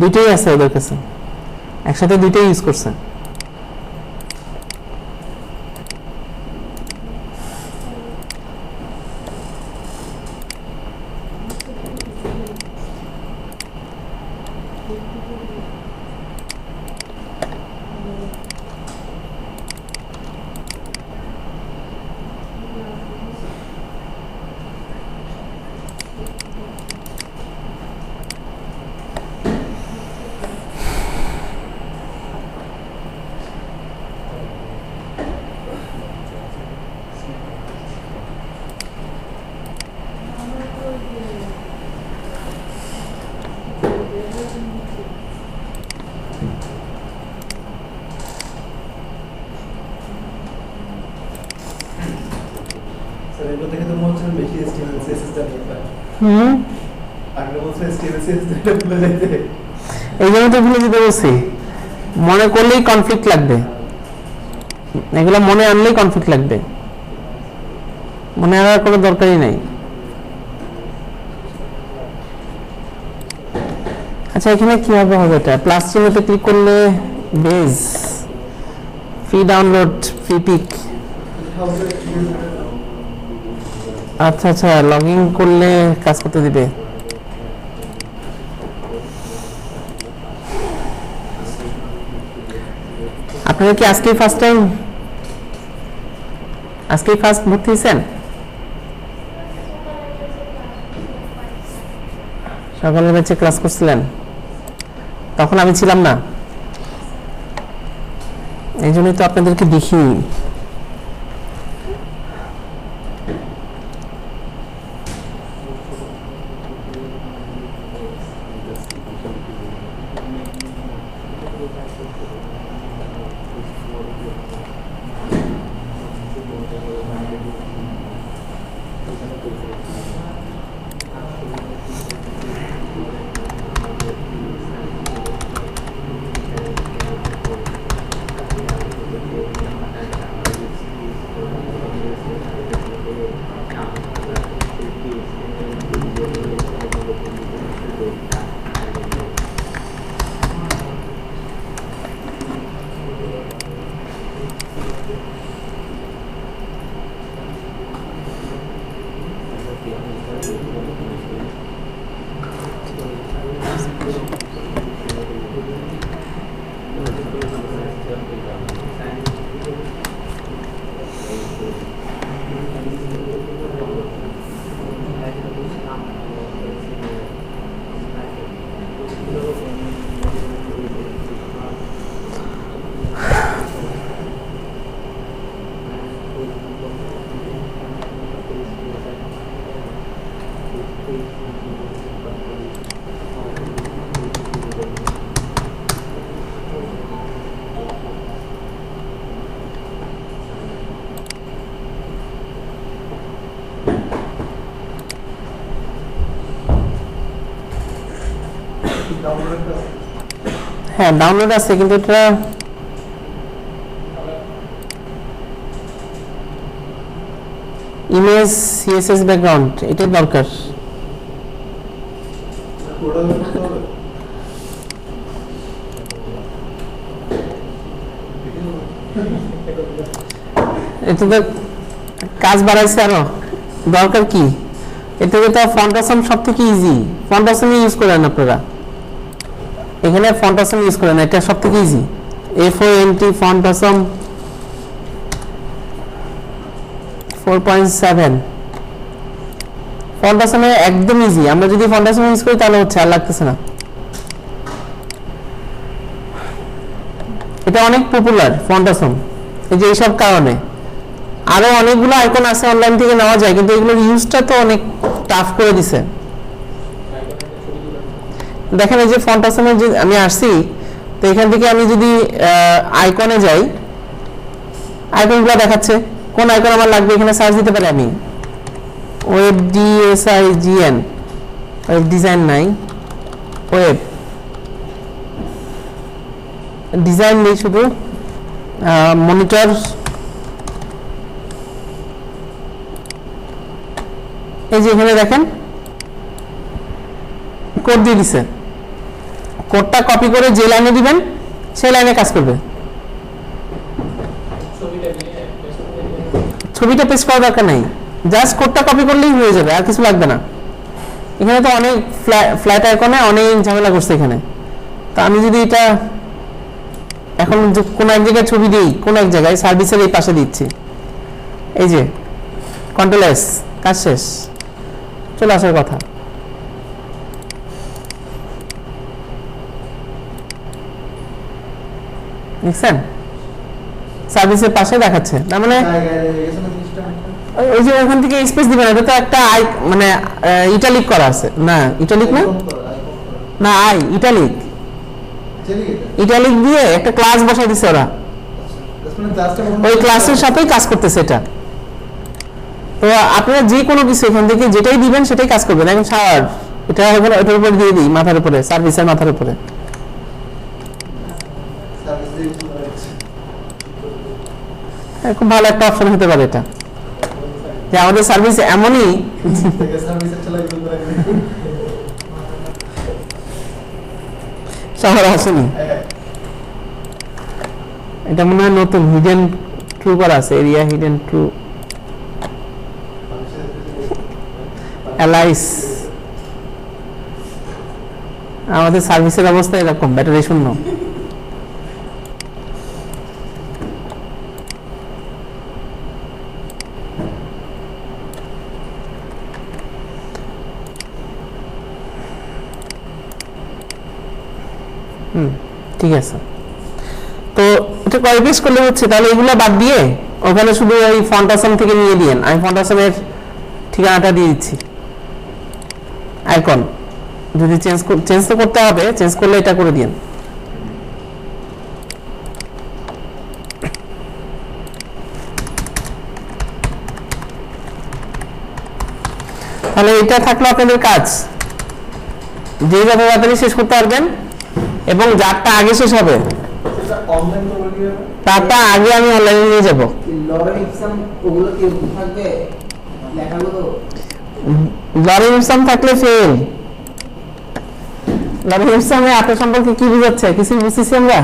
Speaker 1: দুইটাই আছে ওদের কাছে, একসাথে দুইটাই ইউজ করছে।
Speaker 2: স্যার এগুলো থেকে তো মনে হচ্ছে বেশি HTML CSS জানি। আগে বলছে HTML CSS এটা ভুলে যাইতে।
Speaker 1: এই জন্য তো ভুলে যেতে বলছি, মনে করলেই কনফ্লিক্ট লাগবে, এগুলো মনে আনলেই কনফ্লিক্ট লাগবে, মনে আনার কোনো দরকারই নাই। আচ্ছা এখানে কিভাবে হবে এটা? প্লাস চিহ্নতে ক্লিক করলে বেজ, ফ্রি ডাউনলোড, ফ্রি পিক। আচ্ছা আচ্ছা, লগ ইন করলে কাজ করতে দিবে। আপনারা কি আজকেই ফার্স্ট টাইম, আজকেই ফার্স্ট ভর্তি হয়েছেন? সকালের ব্যাচে ক্লাস করছিলেন, তখন আমি ছিলাম না, এই জন্যই তো আপনাদেরকে দেখি। হ্যাঁ ডাউনলোড আছে কিন্তু এটা ইমেজ সিএসএস ব্যাকগ্রাউন্ড এটা দরকার। এটা তো কাজ বাড়াইছে আরো, দরকার কি? এটা তো ফন্টাসম সব থেকে ইজি, ফন্টাসম ইউজ করেন আপনারা, এখানে ফন্টাসম ইউজ করেন, এটা সব থেকে ইজি। FONT ফন্টাসম 4.7 ফন্টাসমে একদম ইজি। আমরা যদি ফন্টাসম ইউজ করি তাহলে হচ্ছে, আর লাগতেছে না। এটা অনেক পপুলার ফন্টাসম, এই যে এইসব কারণে। আরো অনেকগুলো আইকন আছে অনলাইন থেকে নেওয়া যায়, কিন্তু এগুলোর ইউজটা তো অনেক টাফ করে দিছে। দেখেন এই যে ফন্টাসমে যে আমি আসছি, তো এখান থেকে আমি যদি আইকনে যাই, আইকনগুলো দেখাচ্ছে, কোন আইকন আমার লাগবে এখানে সার্চ দিতে পারি আমি। ওয়েব DSIGN, ওয়েব ডিজাইন নাই, ওয়েব ডিজাইন নেই, শুধু মনিটর, এই যে এখানে দেখেন কোড দিয়ে দিছে, কোডটা কপি করে যে লাইনে দিবেন সেই লাইনে কাজ করবে। ছবিটা পেস্ট করার দরকার নাই, জাস্ট কোডটা কপি করলেই হয়ে যাবে, আর কিছু লাগবে না। এখানে তো অনেক ফ্ল্যাট আইকনে অনেক ঝামেলা করছে এখানে। তো আমি যদি এটা এখন কোন এক জায়গায় ছবি দিই, কোন এক জায়গায় সার্ভিসের এই পাশে দিচ্ছি, এই যে কন্ট্রোল S, কাজ শেষ, চলে আসার কথা। দেখছেন সার্ভিসের পাশে দেখাচ্ছে, তার মানে ওই যে ওখান থেকে স্পেস দিবেন, এটা তো একটা মানে ইটালিক করা আছে না, ইটালিক না, না ইটালিক, ইটালিক দিয়ে একটা ক্লাস বসাই দিছে ওরা, ওই ক্লাসের সাথেই কাজ করতেছে এটা। তো আপনারা যে কোনো কিছু এখান থেকে যেটাই দিবেন সেটাই কাজ করবেন। এখন শাওয়ার, এটা এটার উপরে দিয়ে দিই, মাথার উপরে, সার্ভিসের মাথার উপরে। খুব ভালো একটা অপশন হতে পারে এটা, যে আমাদের সার্ভিস এমনই শহরে আসেনি। এটা মনে হয় নতুন হিডেন ট্রু করা আছে, এরিয়া হিডেন ট্রু অ্যালাইস। আমাদের সার্ভিসের অবস্থা এরকম, ব্যাটারি শূন্য। ঠিক আছে, তো এটা কয় পিস করলে হচ্ছে, তাহলে এগুলো বাদ দিয়ে ওখানে শুধু ওই ফন্টাসম থেকে নিয়ে দিয়েন। আমি ফন্টাসমের ঠিকানাটা দিয়ে দিচ্ছি। আইকন যদি চেঞ্জ তো করতে হবে, চেঞ্জ করলে এটা করে দিন। তাহলে এটা থাকলো আপনাদের কাজ, যে যত তাড়াতাড়ি শেষ করতে পারবেন, এবং যারটা আগে শেষ হবে তারটা আগে আমি অনলাইনে নিয়ে যাব। লরেন্সাম থাকলে ফেল। লরেন্সামে আপনার সম্পর্কে কি বুঝাচ্ছে, কিছু বুঝতেছি আমরা।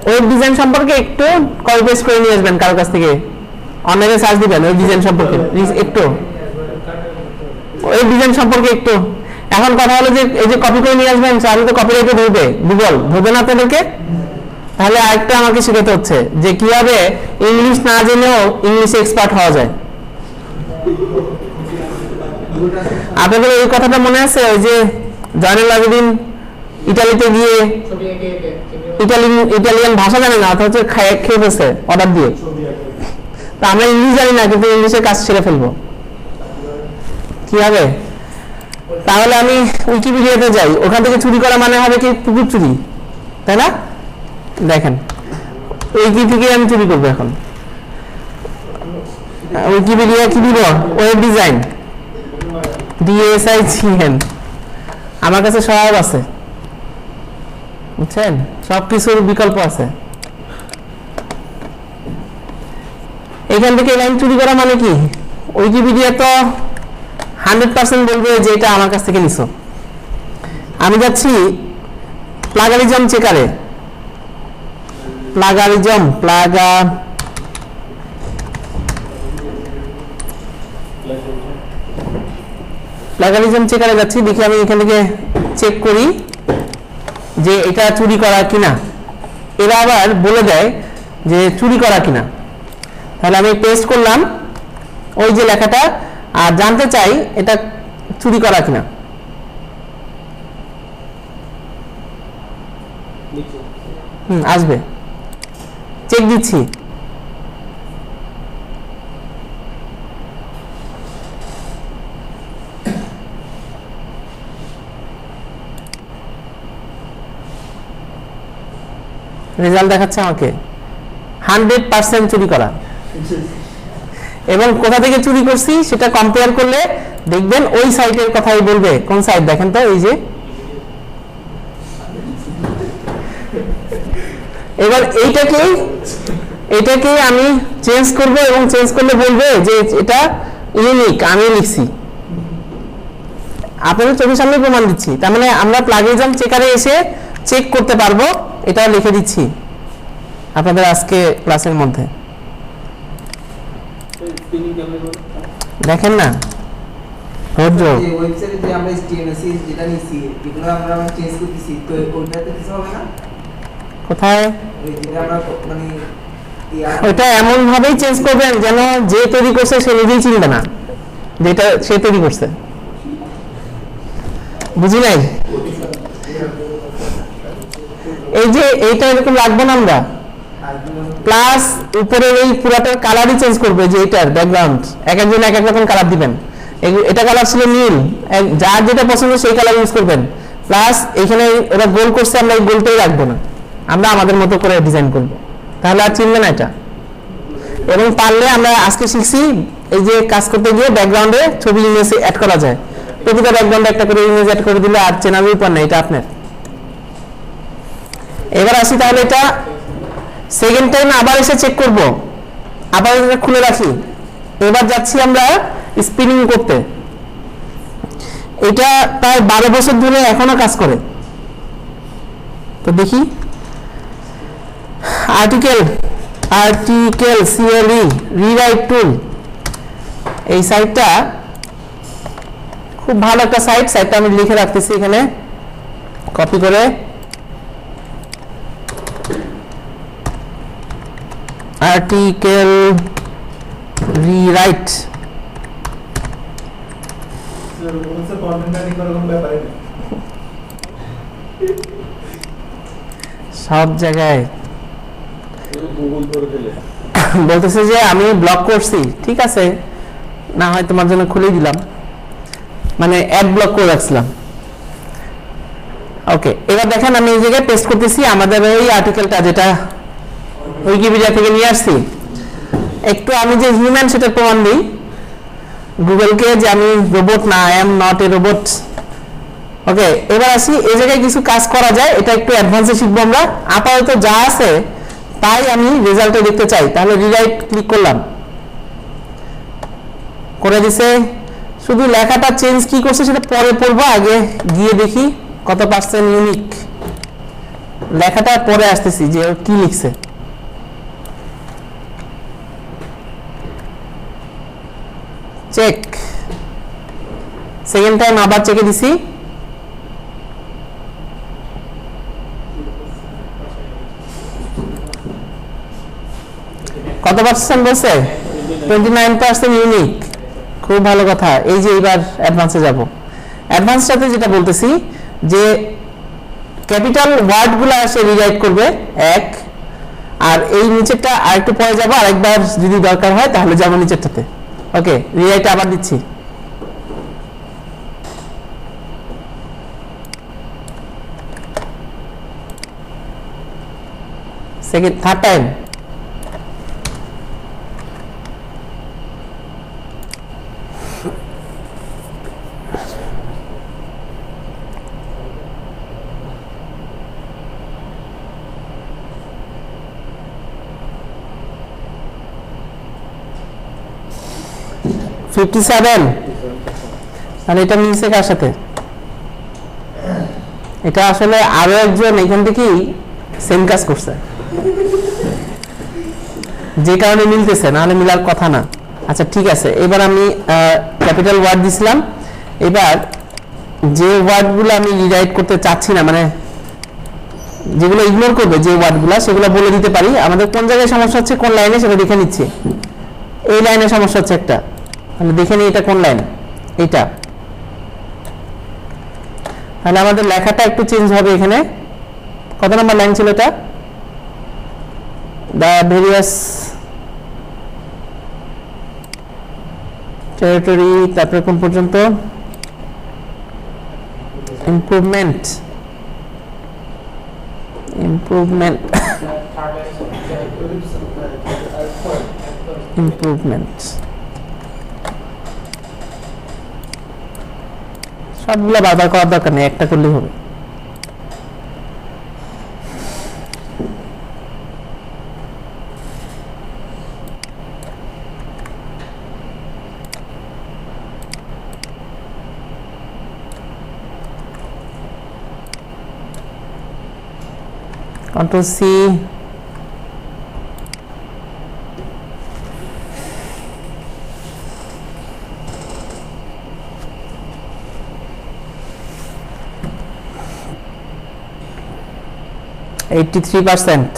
Speaker 1: ওয়েব ডিজাইন সম্পর্কে একটু কপি পেস্ট করে নিয়ে আসবেন কারোর কাছ থেকে, অনলাইনে সার্চ দিবেন ওই ডিজাইন সম্পর্কে একটু, ওই ডিজাইন সম্পর্কে একটু এখন কথা হলো যে এই যে কপি করে নিয়ে আসবেন তাহলে তো কপিরাইটে ধরবে, গুগল ধরবে না আপনাদেরকে। তাহলে আরেকটা আমাকে শেখাতে হচ্ছে যে কিভাবে ইংলিশ না জেনেও ইংলিশে এক্সপার্ট হওয়া যায়। আপনাদের এই কথাটা মনে আছে ওই যে জয়নুল আবেদিন ইটালিতে গিয়ে ইটালিয়ান ভাষা জানে না অথচ খেয়ে ফেলছে অর্ডার দিয়ে। তা আমরা ইংলিশ জানি না কিন্তু ইংলিশে কাজ সেরে ফেলবো কি হবে? তাহলে আমি উইকিপিডিয়াতে যাই, ওখান থেকে চুরি করা মানে হবে কি পুকুর চুরি, তাই না? দেখেন উইকি থেকে আমি চুরি করবো এখন। উইকিপিডিয়া কি দিব? ওয়েব ডিজাইন DSIGN আমার কাছে সব আছে, বুঝছেন? সব কিছুর বিকল্প আছে। এখান থেকে লাইন চুরি করা মানে কি? উইকিপিডিয়া তো 100% বলবে যে এটা আমার কাছ থেকে নিছো। আমি যাচ্ছি প্লাগারিজম চেকারে, প্লাগারিজম চেকারে যাচ্ছি, দেখি আমি এখান থেকে চেক করি যে এটা চুরি করা কিনা। এরা আবার বলে দেয় যে চুরি করা কিনা। তাহলে আমি পেস্ট করলাম ওই যে লেখাটা আর জানতে চাই এটা চুরি করা কিনা। আসবে, চেক দিচ্ছি। রেজাল্ট দেখাচ্ছে আমাকে 100% চুরি করা। এবং কোথা থেকে চুরি করছি সেটা কম্পেয়ার করলে দেখবেন ওই সাইটের কথাই বলবে। কোন সাইট দেখেন তো, এই যে। এবার এইটাকে আমি চেঞ্জ করব এবং চেঞ্জ করলে বলবে যে এটা ইউনিক, আমি লিখছি। আপনাদের চোখের সামনে প্রমাণ দিচ্ছি। তার মানে আমরা প্লাগিজম চেকারে এসে চেক করতে পারবো, এটা লিখে দিচ্ছি আপনাদের আজকে ক্লাসের মধ্যে। দেখেন না ধৈর্য।
Speaker 3: ওয়েবসাইটে যে আমরা HTML যেটা নিছি এগুলো আমরা চেঞ্জ করতেছি, তো ওইটাতে কিছু হবে না?
Speaker 1: কোথায়?
Speaker 3: ওই যেটা আমরা মানে
Speaker 1: ওটা এমন ভাবেই চেঞ্জ করবেন যেন যে তৈরি করছে সে নিজেই চিনবে না যেটা সে তৈরি করছে। বুঝি নাই? এই যে এইটা এরকম রাখবো না আমরা, প্লাস উপরে এই পুরাটার কালারই চেঞ্জ করবে, যে এটার ব্যাকগ্রাউন্ড এক একজন এক এক রকম কালার দিবেন। এটা কালার ছিল নীল, যার যেটা পছন্দ সেই কালার ইউজ করবেন। প্লাস এখানে ওরা গোল করছে, আমরা এই গোলটাই রাখবো না, আমরা আমাদের মতো করে ডিজাইন করব, তাহলে আর চিনবে না এটা। এবং পারলে আমরা আজকে শিখছি এই যে কাজ করতে গিয়ে ব্যাকগ্রাউন্ডে ছবি ইমেজ অ্যাড করা যায়, প্রতিটা ব্যাকগ্রাউন্ডে একটা করে ইমেজ অ্যাড করে দিলে আর চেনার উপায় নেই, এটা আপনার। এবার আসি, তাহলে এটা সেকেন্ড টাইম আবার এসে চেক করব, আবার এটা খুলে রাখি। এবার যাচ্ছি আমরা স্পিনিং করতে। এটা প্রায় 12 বছর ধরে এখনো কাজ করে। তো দেখি আর্টিকেল CLE রিরাইট টুল, এই সাইটটা খুব ভালো একটা সাইটটা আমি লিখে রাখতেছি এখানে কপি করে। আর্টিকেল রিরাইট সব জায়গায় বলতেছে যে আমি ব্লক করছি, ঠিক আছে না হয় তোমার জন্য খুলে দিলাম, মানে অ্যাড ব্লক করে রাখছিলাম। ওকে, এবার দেখেন আমি এই জায়গায় পেস্ট করতেছি আমাদের ওই আর্টিকেলটা যেটা উইকিপিডিয়া থেকে নিয়ে আসছি। একটু আমি যে হিউম্যান সেটা প্রমাণ দিই গুগলকে যে আমি রোবট না, I am not a robot. Okay, এবার আসি এই জায়গায় কিছু কাজ করা যায়, এটা একটু অ্যাডভান্সে শিখবো আমরা। আপাতত যা আছে তাই আমি রেজাল্টে দেখতে চাই, তাহলে রিরাইট ক্লিক করলাম, করে দিছে। শুধু লেখাটা চেঞ্জ কি করছে সেটা পরে পড়বো, আগে গিয়ে দেখি কত পার্সেন্ট ইউনিক। লেখাটা পরে আসতেছি যে কি লিখছে। চেক সেকেন্ড টাইম আবার চেকে দিছি, কত পার্সেন্ট বলছে? 29% ইউনিক। খুব ভালো কথা। এই যে এবার অ্যাডভান্সে যাব। অ্যাডভান্সটাতে যেটা বলতেছি যে ক্যাপিটাল ওয়ার্ডগুলো আসে রিরাইট করবে এক, আর এই নিচেরটা আরেকটু পরে যাব, আরেকবার যদি দরকার হয় তাহলে যাব নিচেরটাতে। ওকে, রিরাইট আবার দিচ্ছি। Second third time $57। তাহলে এটা মিলছে কার সাথে? এটা আসলে আরো একজন এখান থেকেই সেম কাজ করছে, যে কারণে মিলতেছে, নাহলে মিলার কথা না। আচ্ছা ঠিক আছে, এবার আমি ক্যাপিটাল ওয়ার্ড দিছিলাম। এবার যে ওয়ার্ডগুলো আমি রিরাইট করতে চাচ্ছি না, মানে যেগুলো ইগনোর করবে যে ওয়ার্ডগুলো, সেগুলো বলে দিতে পারি। আমাদের কোন জায়গায় সমস্যা হচ্ছে, কোন লাইনে, সেটা দেখে নিচ্ছি। এই লাইনে সমস্যা হচ্ছে একটা, তাহলে দেখে নিই এটা কোন লাইন। এইটা, তাহলে আমাদের লেখাটা একটু চেঞ্জ হবে এখানে। কত নম্বর লাইন ছিল এটা? দ্য ভেরিয়াস টেরিটরি, তারপরে কোন পর্যন্ত? Improvement, improvement, improvement. সবগুলো বারবার করার দরকার নেই, একটা করলেই হবে। Ctrl C, $83%।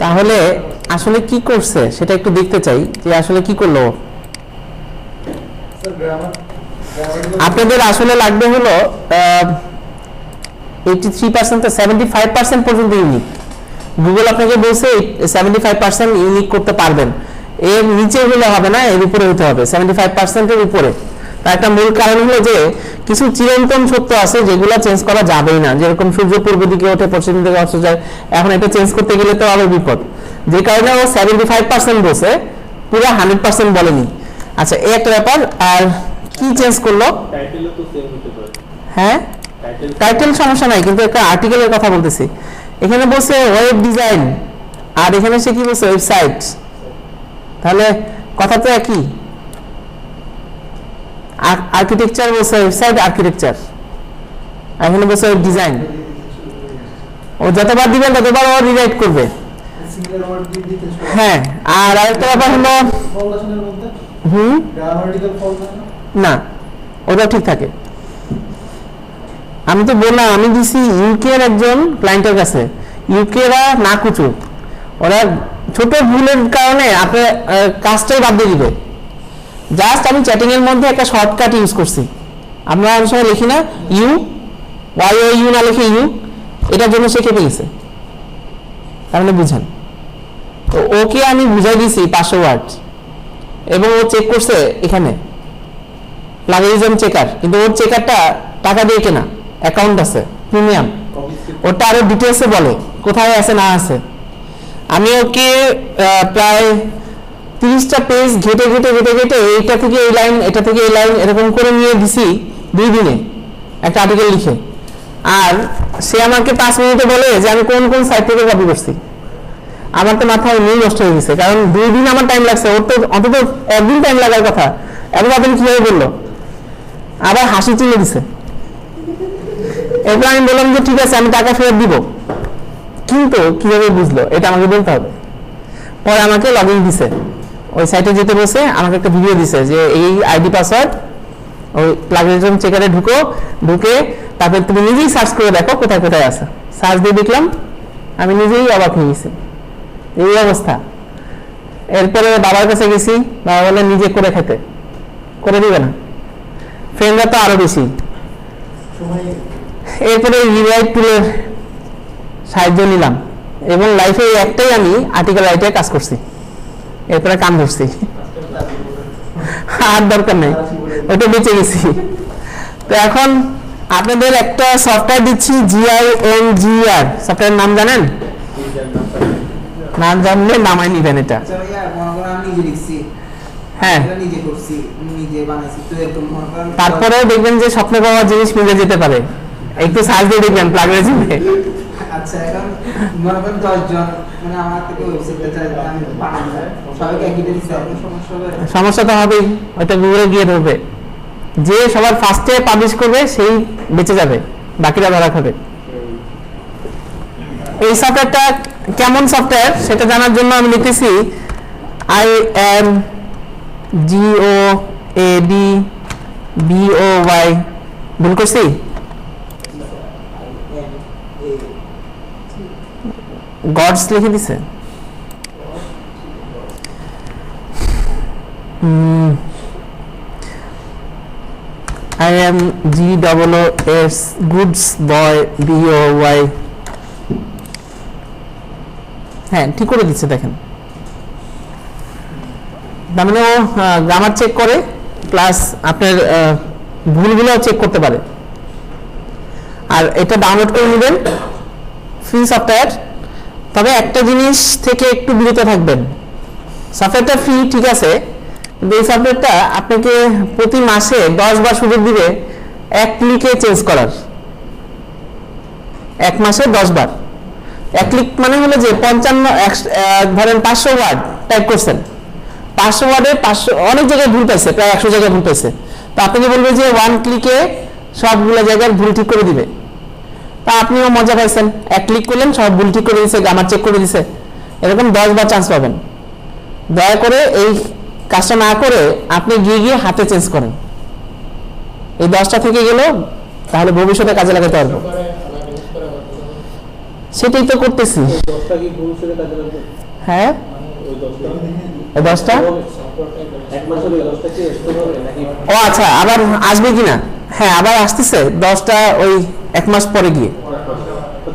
Speaker 1: তাহলে আসলে কি করছে সেটা একটু দেখতে চাই, যে আসলে কি করলো।
Speaker 2: স্যার গ্রামার
Speaker 1: আপনাদের আসলে লাগবে হলো 83% থেকে 75% পর্যন্ত ইউনিক। গুগল আপনাকে বলছে 75% ইউনিক করতে পারবেন, এর নিচে হলে হবে না, এর উপরে হতে হবে 75%-এর উপরে। তার একটা মূল কারণ হলো যে কিছু চিরন্তন সত্য আছে যেগুলো চেঞ্জ করা যাবেই না, যেরকম সূর্য পূর্ব দিকে ওঠে, পশ্চিম দিকে অস্ত যায়। এখন এটা চেঞ্জ করতে গেলে তো আরো বিপদ, যে কারণে ও 75% বলছে, পুরো 100% বলেনি। আচ্ছা, এই একটা ব্যাপার। আর কি চেঞ্জ করলো?
Speaker 4: টাইটেলও তো সেম হতে পারে।
Speaker 1: হ্যাঁ, টাইটেল সমস্যা নাই, কিন্তু একটা আর্টিকেলের কথা বলতেছি। এখানে বলছে ওয়েব ডিজাইন, আর এখানে সে কি বলছে? ওয়েবসাইট। তাহলে কথা তো একই। আর্কিটেকচার বলছে ওয়েবসাইট আর্কিটেকচার, এখানে বলছে ওয়েব ডিজাইন। ও যতবার দিবেন ততবার ও রিরাইট করবে।
Speaker 2: সিঙ্গেল ওয়ার্ড দিয়ে দিতে শুরু।
Speaker 1: হ্যাঁ, আর আরেকটা ব্যাপার হলো
Speaker 2: ফলদাসনের মধ্যে গ্রামাটিক্যাল ফল্ট
Speaker 1: না, ওটা ঠিক থাকে। আমি তো বললাম, আমি দিছি ইউকে এর একজন ক্লায়েন্টের কাছে। ইউকেরা না কুচু, ওরা ছোট ভুলের কারণে আপনার কাজটাই বাদ দিয়ে দিবে। জাস্ট আমি চ্যাটিং এর মধ্যে একটা শর্টকাট ইউজ করছি। আমরা অনেক সময় লিখি না ইউ, ওয়াই ও ইউ না লিখে ইউ, এটার জন্য সে কেটে গেছে। তাহলে বুঝেন, তো ওকে আমি বুঝাই দিয়েছি 500 ওয়ার্ড, এবং ও চেক করছে এখানে প্লাগিনিজম চেকার, কিন্তু ওর চেকারটা টাকা দিয়ে কেনা, অ্যাকাউন্ট আছে প্রিমিয়াম, ওটা আরো ডিটেলসে বলে কোথায় আছে না আছে। আমি ওকে প্রায় 30টা পেজ ঘেটে ঘেটে ঘেটে ঘেটে এইটা থেকে এই লাইন, এটা থেকে এই লাইন, এরকম করে নিয়ে দিছি 2 দিনে একটা আর্টিকেল লিখে। আর সে আমাকে 5 মিনিটে বলে যে আমি কোন কোন সাইট থেকে কপি করছি। আমার তো মাথায় নিয়ে নষ্ট হয়ে গেছে, কারণ 2 দিন আমার টাইম লাগছে, ওর তো অন্তত 1 দিন টাইম লাগার কথা। এবার আপনি কিভাবে বললো, আবার হাসি তুলে দিছে। এরপর আমি বললাম যে ঠিক আছে, আমি টাকা ফেরত দিব, কিন্তু কিভাবে বুঝলো এটা আমাকে বলতে হবে। পরে আমাকে লগ ইন দিছে, ওই সাইটে যেতে বসে আমাকে একটা ভিডিও দিছে যে এই আইডি পাসওয়ার্ড ওই প্লাগরিজম চেকারে ঢুকে তারপর তুমি নিজেই সার্চ করে দেখো কোথায় কোথায় আছে। সার্চ দিয়ে দেখলাম, আমি নিজেই অবাক হয়ে গেছি, এই অবস্থা। এরপরে বাবার কাছে গেছি, বাবা বলে নিজে করে খেতে, করে দিবে না, ফ্রেন্ডরা তো আরো বেশি। এরপরে রিরাইট টুলের সাহায্য নিলাম এবং লাইফে একটাই আমি আর্টিকেল রাইটে কাজ করছি, এরপরে কাম ধরছি, আর দরকার নেই, ওটা বেঁচে গেছি। তো এখন আপনাদের একটা সফটওয়্যার দিচ্ছি, GINGR সফটওয়্যার নাম জানেন? নাম জানলে নামাই নিবেন এটা।
Speaker 3: আচ্ছা ভাইয়া, মনে করেন আমি নিজে লিখছি,
Speaker 1: হ্যাঁ,
Speaker 3: এটা নিজে করছি, নিজে বানাইছি, তো এরকম মনে করেন
Speaker 1: তারপরেও দেখবেন যে স্বপ্নে পাওয়া জিনিস মিলে যেতে পারে, একটু সার্চ দিয়ে দেখবেন প্লাগরিজমে।
Speaker 3: আচ্ছা, এখন মনে করেন 10 জন মানে আমার থেকে ওয়েবসাইটটা চাই আমি বানাবো, সবাইকে একই দিতে হবে, সমস্যা হবে?
Speaker 1: সমস্যা তো হবেই, ওইটা গুগলে গিয়ে ধরবে, যে সবার ফার্স্টে পাবলিশ করবে সেই বেঁচে যাবে, বাকিরা ধরা খাবে। এই সফটওয়্যারটা কেমন সফটওয়্যার সেটা জানার জন্য আমি লিখেছি IMGOADBOY, ভুল করছি? গডস লিখে দিছে। IMGOOS গুডস বয় BOY, হ্যাঁ ঠিক করে দিচ্ছে দেখেন। তার মানে ও গ্রামার চেক করে প্লাস আপনার ভুলগুলো চেক করতে পারে। আর এটা ডাউনলোড করে নেবেন, ফ্রি সফটওয়্যার। তবে একটা জিনিস থেকে একটু বিরত থাকবেন, সফটওয়্যারটা ফ্রি ঠিক আছে, কিন্তু এই সফটওয়্যারটা আপনাকে প্রতি মাসে 10 বার সুযোগ দিবে এক ক্লিকে চেঞ্জ করার, এক মাসে 10 বার। এক ক্লিক মানে হলো যে 500 ওয়ার্ড টাইপ করছেন, 500 ওয়ার্ডে 500 অনেক জায়গায় ভুল পাইছে, প্রায় 100 জায়গায় ভুল পাইছে, তো আপনাকে বলবে যে 1 ক্লিকে সবগুলো জায়গায় ভুল ঠিক করে দিবে। তা আপনিও মজা পাইছেন, এক ক্লিক করলেন সব ভুল ঠিক করে দিছে, গ্রামার চেক করে দিছে, এরকম 10 বার চান্স পাবেন। দয়া করে এই কাজটা না করে আপনি গিয়ে হাতে চেঞ্জ করেন, এই 10টা থেকে গেল তাহলে ভবিষ্যতে কাজে লাগাতে পারবো। সেটাই তো করতেছি। হ্যাঁ, ওই 10টা ও আচ্ছা, আবার আসবে কিনা? হ্যাঁ, আবার আসতেছে 10টা, ওই 1 মাস পরে গিয়ে,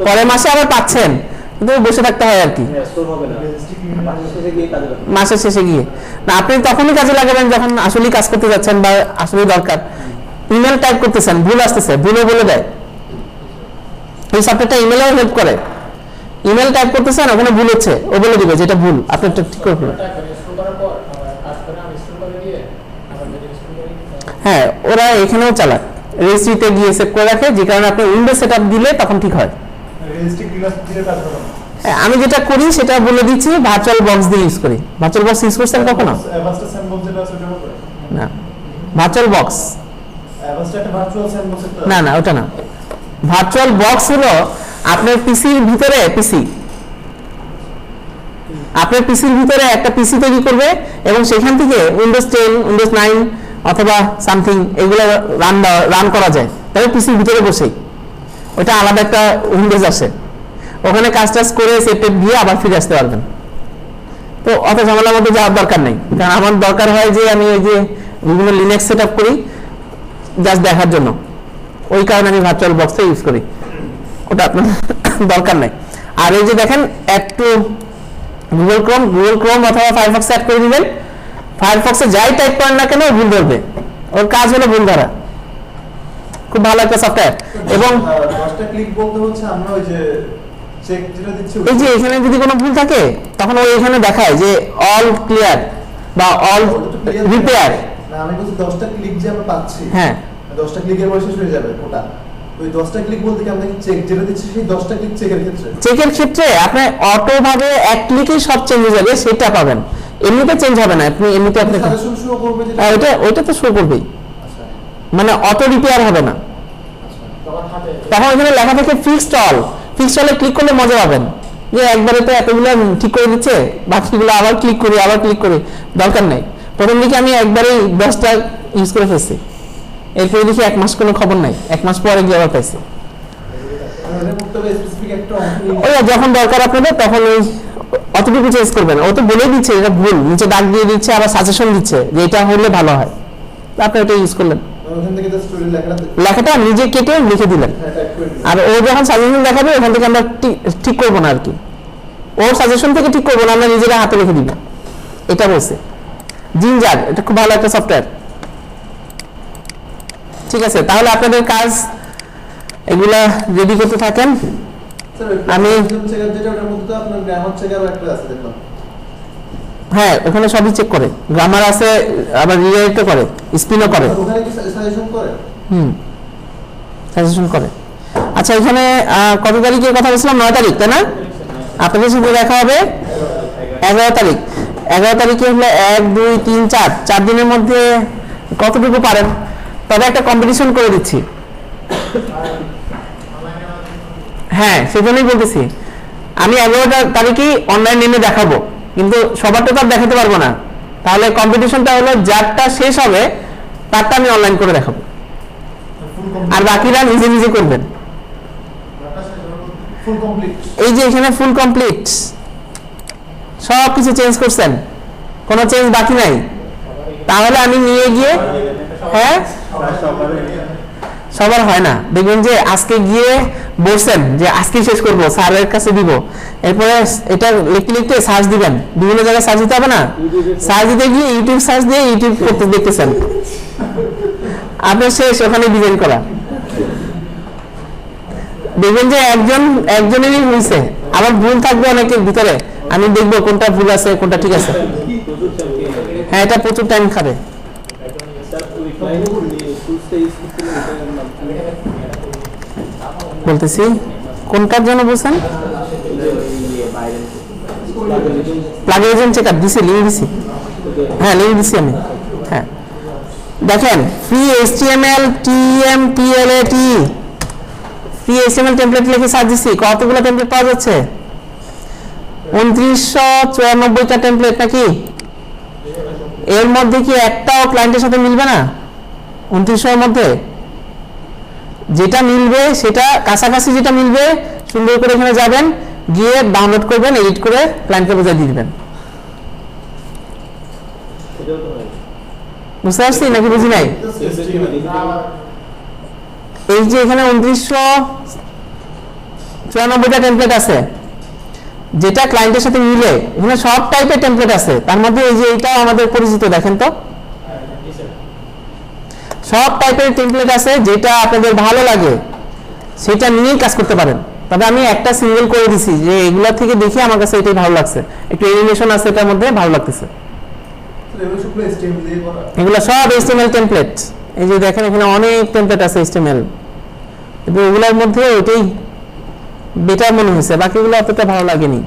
Speaker 1: পরের মাসে আবার পাচ্ছেন, কিন্তু বসে থাকতে হয় আর কি, মাসের শেষে গিয়ে না। আপনি তখনই কাজে লাগাবেন যখন আসলেই কাজ করতে যাচ্ছেন বা আসলেই দরকার। ইমেল টাইপ করতেছেন, ভুল আসতেছে, ভুলও বলে দেয়, এই সফটওয়্যারটা ইমেলেও হেল্প করে। ইমেল টাইপ করতেছেন, ওখানে ভুল হচ্ছে, ও বলে দিবে যেটা ভুল, আপনি এটা ঠিক করে ফেলুন। হ্যাঁ, ওরা এখানেও চালাক, রেজিস্ট্রিতে গিয়ে সেভ করে রাখে, যে কারণে আপনি উইন্ডোজ সেটআপ দিলে তখন ঠিক হয়। হ্যাঁ, আমি যেটা করি সেটা বলে দিচ্ছি, ভার্চুয়াল বক্স দিয়ে ইউজ করি। ভার্চুয়াল বক্স ইউজ করছেন কখনো? না, ভার্চুয়াল বক্স না, না ওটা না। ভার্চুয়াল বক্স হলো আপনার পিসির ভিতরে, আপনার পিসির ভিতরে একটা পিসি তৈরি করবে এবং সেখান থেকে উইন্ডোজ 10, উইন্ডোজ 9 অথবা সামথিং এগুলো রান করা যায়, তবে পিসির ভিতরে বসেই। ওটা আলাদা একটা উইন্ডোজ আসে, ওখানে কাজ টাজ করে সেটআপ দিয়ে আবার ফিরে আসতে পারবেন। তো অত ঝামেলার মধ্যে যাওয়ার দরকার নেই, কারণ আমার দরকার হয় যে আমি ওই যে বিভিন্ন লিনাক্স সেটআপ করি জাস্ট দেখার জন্য, ওই কারণে আমি ভার্চুয়াল বক্সটা ইউজ করি, ওটা আপনার দরকার নেই। আর এই যে দেখেন, একটু গুগল ক্রোম অথবা ফায়ারফক্স অ্যাড করে দিবেন, ফায়ারফক্সে যাই টাইপ করেন না কেন ভুল ধরবে, ওর কাজ হলো ভুল ধরা। খুব ভালো একটা সফটওয়্যার। এবং
Speaker 2: 10টা ক্লিক বলতে হচ্ছে আমরা ওই যে চেক যেটা দিচ্ছি,
Speaker 1: এই যে এখানে যদি কোনো ভুল থাকে তখন ওই এখানে দেখায় যে অল ক্লিয়ার বা অল রিপেয়ার।
Speaker 2: না, আমি বলছি 10টা ক্লিক যে আমরা পাচ্ছি,
Speaker 1: হ্যাঁ,
Speaker 2: 10টা ক্লিকের পরে শেষ হয়ে যাবে ওটা। ওই 10টা ক্লিক বলতে কি আমরা কি চেক যেটা দিচ্ছি সেই 10টা ক্লিক চেকের ক্ষেত্রে আপনি অটো ভাবে এক ক্লিকেই সব চেঞ্জ হয়ে যাবে, সেটা পাবেন। এমনিতে চেঞ্জ হবে না, আপনি এমনিতে আপনি সাজেশন শো করবে যেটা,
Speaker 1: ওইটা তো শো করবেই,
Speaker 2: আচ্ছা
Speaker 1: মানে অটো রিপেয়ার হবে না। তখন এখানে লেখা থাকে ফিক্সড অল, ফিক্সড অলে ক্লিক করলে মজা পাবেন, যে একবারে তো এতগুলো ঠিক করে দিচ্ছে, বাকিগুলো আবার ক্লিক করি, দরকার নেই। প্রথম দিকে আমি একবারেই 10টা ইউজ করে ফেলছি, এরপরে দেখি 1 মাস কোনো খবর নাই, 1 মাস পরে গিয়ে আবার পাইছি। ওই যখন দরকার আপনাদের তখন ওই অতটুকু চেঞ্জ করবেন। ও তো বলেই দিচ্ছে এটা ভুল, নিচে দাগ দিয়ে দিচ্ছে, আবার সাজেশন দিচ্ছে যে এটা হলে ভালো হয়, আপনি ওটা ইউজ করলেন, লেখাটা নিজে কেটে লিখে দিলেন। আর ও যখন সাজেশন দেখাবে ওখান থেকে আমরা ঠিক করবো না আর কি, ওর সাজেশন থেকে ঠিক করবো না, আমরা নিজেরা হাতে লিখে দিব, এটা বলছে জিঞ্জার। এটা খুব ভালো একটা সফটওয়্যার। ঠিক আছে, তাহলে আপনাদের কাজ এগুলা রেডি করতে থাকেন। আমি হ্যাঁ ওখানে সবই চেক করে, গ্রামার আছে, আবার রিরাইটও করে, স্পিনও করে, সাজেশন করে। আচ্ছা এখানে কত তারিখে কথা বলছিলাম? 9 তারিখ, তাই না? আপনাদের সাথে দেখা হবে 11 তারিখ। 11 তারিখে হলো 1 2 3 4 দিনের মধ্যে কতটুকু পারেন। তবে একটা কম্পিটিশন করে দিচ্ছি। হ্যাঁ সেজন্যই বলতেছি, আমি 11 তারিখে অনলাইন নেমে দেখাবো, কিন্তু সবারটা তো আর দেখাতে পারবো না। তাহলে কম্পিটিশনটা হলো যারটা শেষ হবে তারটা আমি অনলাইন করে দেখাবো, আর বাকিরা নিজে নিজে করবেন। এই যে এখানে ফুল কমপ্লিট, সব কিছু চেঞ্জ করছেন, কোনো চেঞ্জ বাকি নাই। তাহলে আমি নিয়ে গিয়ে, হ্যাঁ সবার হয় না, দেখবেন যে আজকে গিয়ে বলছেন যে আজকে শেষ করবো, স্যারের কাছে দিব, এরপরে এটা লিখতে লিখতে সার্চ দিবেন, বিভিন্ন জায়গায় সার্চ দিতে হবে না, সার্চ দিতে গিয়ে ইউটিউব সার্চ দিয়ে ইউটিউব করতে দেখতেছেন, আপনার শেষ ওখানে ডিজাইন করা। দেখবেন যে একজনেরই হয়েছে, আবার ভুল থাকবে অনেকের ভিতরে, আমি দেখবো কোনটা ভুল আছে কোনটা ঠিক আছে। হ্যাঁ এটা প্রচুর টাইম খাবে। বলতেছি কোনটার জন্য বলছেন? প্লাগিনিজম চেকআপ দিছি, লিঙ্ক দিছি। হ্যাঁ লিঙ্ক দিছি আমি। হ্যাঁ দেখেন free HTML TMPLAT free HTML template লিখে সার্চ দিছি, কতগুলো টেমপ্লেট পাওয়া যাচ্ছে? 2994টা টেমপ্লেট নাকি? এর মধ্যে কি একটাও ক্লায়েন্টের সাথে মিলবে না? 2900 এর মধ্যে যেটা মিলবে, সেটা কাছাকাছি যেটা মিলবে সুন্দর করে এখানে যাবেন, গিয়ে ডাউনলোড করবেন, এডিট করে ক্লায়েন্টকে বোঝাই দিয়ে দিবেন। বুঝতে পারছি নাকি বুঝি নাই? এই যে এখানে 2994টা টেমপ্লেট আছে, যেটা ক্লায়েন্টের সাথে মিলে, এখানে সব টাইপের টেমপ্লেট আছে। তার মধ্যে এই যে এটা আমাদের পরিচিত, দেখেন তো সব টাইপের টেমপ্লেট আছে, যেটা আপনাদের ভালো লাগে সেটা নিয়েই কাজ করতে পারেন। তবে আমি একটা সিঙ্গেল করে দিছি যে এগুলা থেকে দেখে আমার কাছে এটাই ভালো লাগছে, একটু অ্যানিমেশন আছে এটার মধ্যে, ভালো লাগতেছে। এগুলো সব HTML টেমপ্লেট। এই যে দেখেন এখানে অনেক টেমপ্লেট আছে HTML, কিন্তু এগুলোর মধ্যে ওইটাই বেটার মনে হয়েছে, বাকিগুলো অতটা ভালো লাগেনি।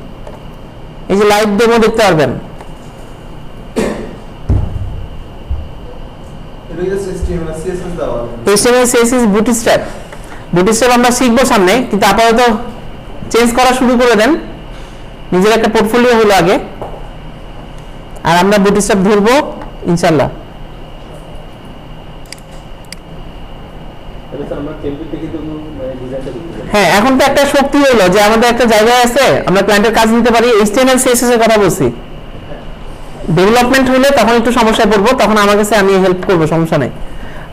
Speaker 1: এই যে লাইভ ডেমো দেখতে পারবেন, HTML CSS বুটস্ট্র্যাপ আমরা শিখবো সামনে, কিন্তু আপাতত চেঞ্জ করা শুরু করে দেন, নিজের একটা পোর্টফোলিও হলো আগে, আর আমরা বুটস্ট্র্যাপ ধরবো ইনশাল্লাহ। হ্যাঁ এখন তো একটা শক্তি হলো যে আমাদের একটা জায়গায় আছে, আমরা ক্লায়েন্টের কাজ নিতে পারি। HTML CSS এর কথা বলছি, ডেভেলপমেন্ট হলে তখন একটু সমস্যায় পড়বো, তখন আমার কাছে আমি হেল্প করবো, সমস্যা নেই।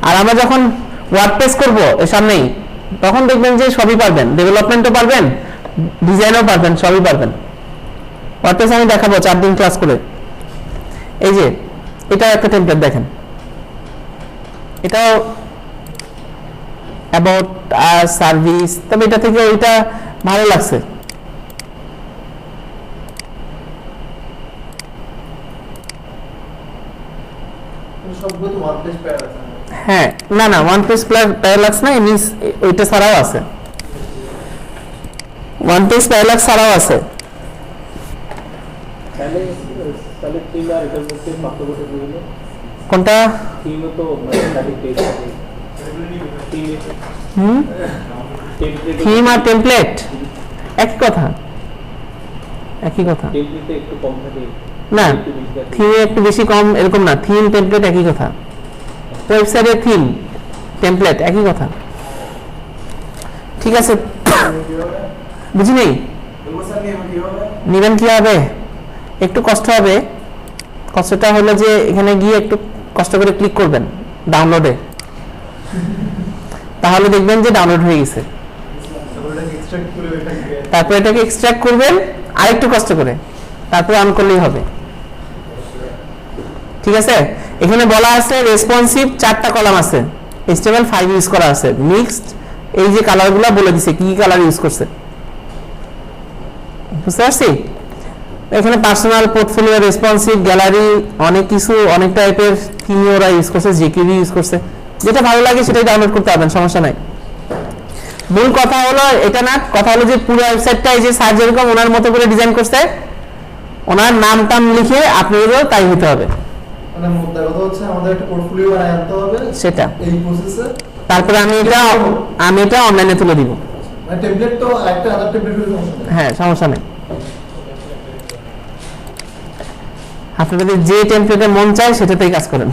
Speaker 1: আর আমরা যখন ওয়ার্ডপ্রেস করবো এর সামনেই, তখন দেখবেন যে সবই পারবেন, ডেভেলপমেন্টও পারবেন, ডিজাইনও পারবেন, সবই পারবেন। ওয়ার্ডপ্রেস আমি দেখাবো 4 দিন ক্লাস করে। এই যে এটা একটা টেমপ্লেট দেখেন, এটাও অ্যাবাউট আর সার্ভিস, তবে এটা থেকে ওইটা ভালো লাগছে। হ্যাঁ না না ওয়ান পেজ প্যারালাক্স না, ওইটা ছাড়াও আছে, ওয়ান পেজ প্যারালাক্স ছাড়াও আছে। কোনটা? থিম আর টেমপ্লেট এক কথা। একই কথা।
Speaker 4: টেমপ্লেটে একটু কম থাকে,
Speaker 1: না,
Speaker 4: একটু বেশি থাকে।
Speaker 1: থিমে একটু বেশি কম এরকম না, থিম টেমপ্লেট একই কথা। ওয়েবসাইটের থিম টেমপ্লেট একই কথা। ঠিক আছে, বুঝি নেই? নিবেন কি হবে? একটু কষ্ট হবে। কষ্টটা হলো যে এখানে গিয়ে একটু কষ্ট করে ক্লিক করবেন ডাউনলোডে, তাহলে দেখবেন যে ডাউনলোড হয়ে গেছে। তারপর এটাকে এক্সট্রাক্ট করবেন আরেকটু কষ্ট করে, তারপর অন করলেই হবে। ঠিক আছে, এখানে বলা আছে রেসপন্সিভ 4টা কলাম আছে, HTML5 ইউজ করা আছে, মিক্সড এই যে কালারগুলো বলে দিছে কি কি কালার ইউজ করছে, বুঝতে পারছি? এখানে পার্সোনাল, পোর্টফোলিও, রেসপন্সিভ, গ্যালারি, অনেক কিছু অনেক টাইপের থিম ওরা ইউজ করছে, জেকিউরি ইউজ করছে। যেটা ভালো লাগে সেটাই ডাউনলোড করতে পারবেন, সমস্যা নাই। মূল কথা হলো এটা না, কথা হলো যে পুরো ওয়েবসাইটটা এই যে স্যার যেরকম ওনার মতো করে ডিজাইন করছে, ওনার নাম টাম লিখে আপনাদেরও তাই হতে হবে।
Speaker 2: মানে মুদ্রা কথা হচ্ছে আমাদের একটা পোর্টফোলিও বানায় আনতে হবে
Speaker 1: সেটা
Speaker 2: এই প্রসেসে।
Speaker 1: তারপরে আমি এটা অনলাইনে তুলে দিব।
Speaker 2: মানে টেমপ্লেট তো একটা আদার টেমপ্লেট হলে সমস্যা নেই।
Speaker 1: হ্যাঁ, সমস্যা নেই। আপনাদের যে টেমপ্লেটে মন চায় সেটাতেই কাজ করেন।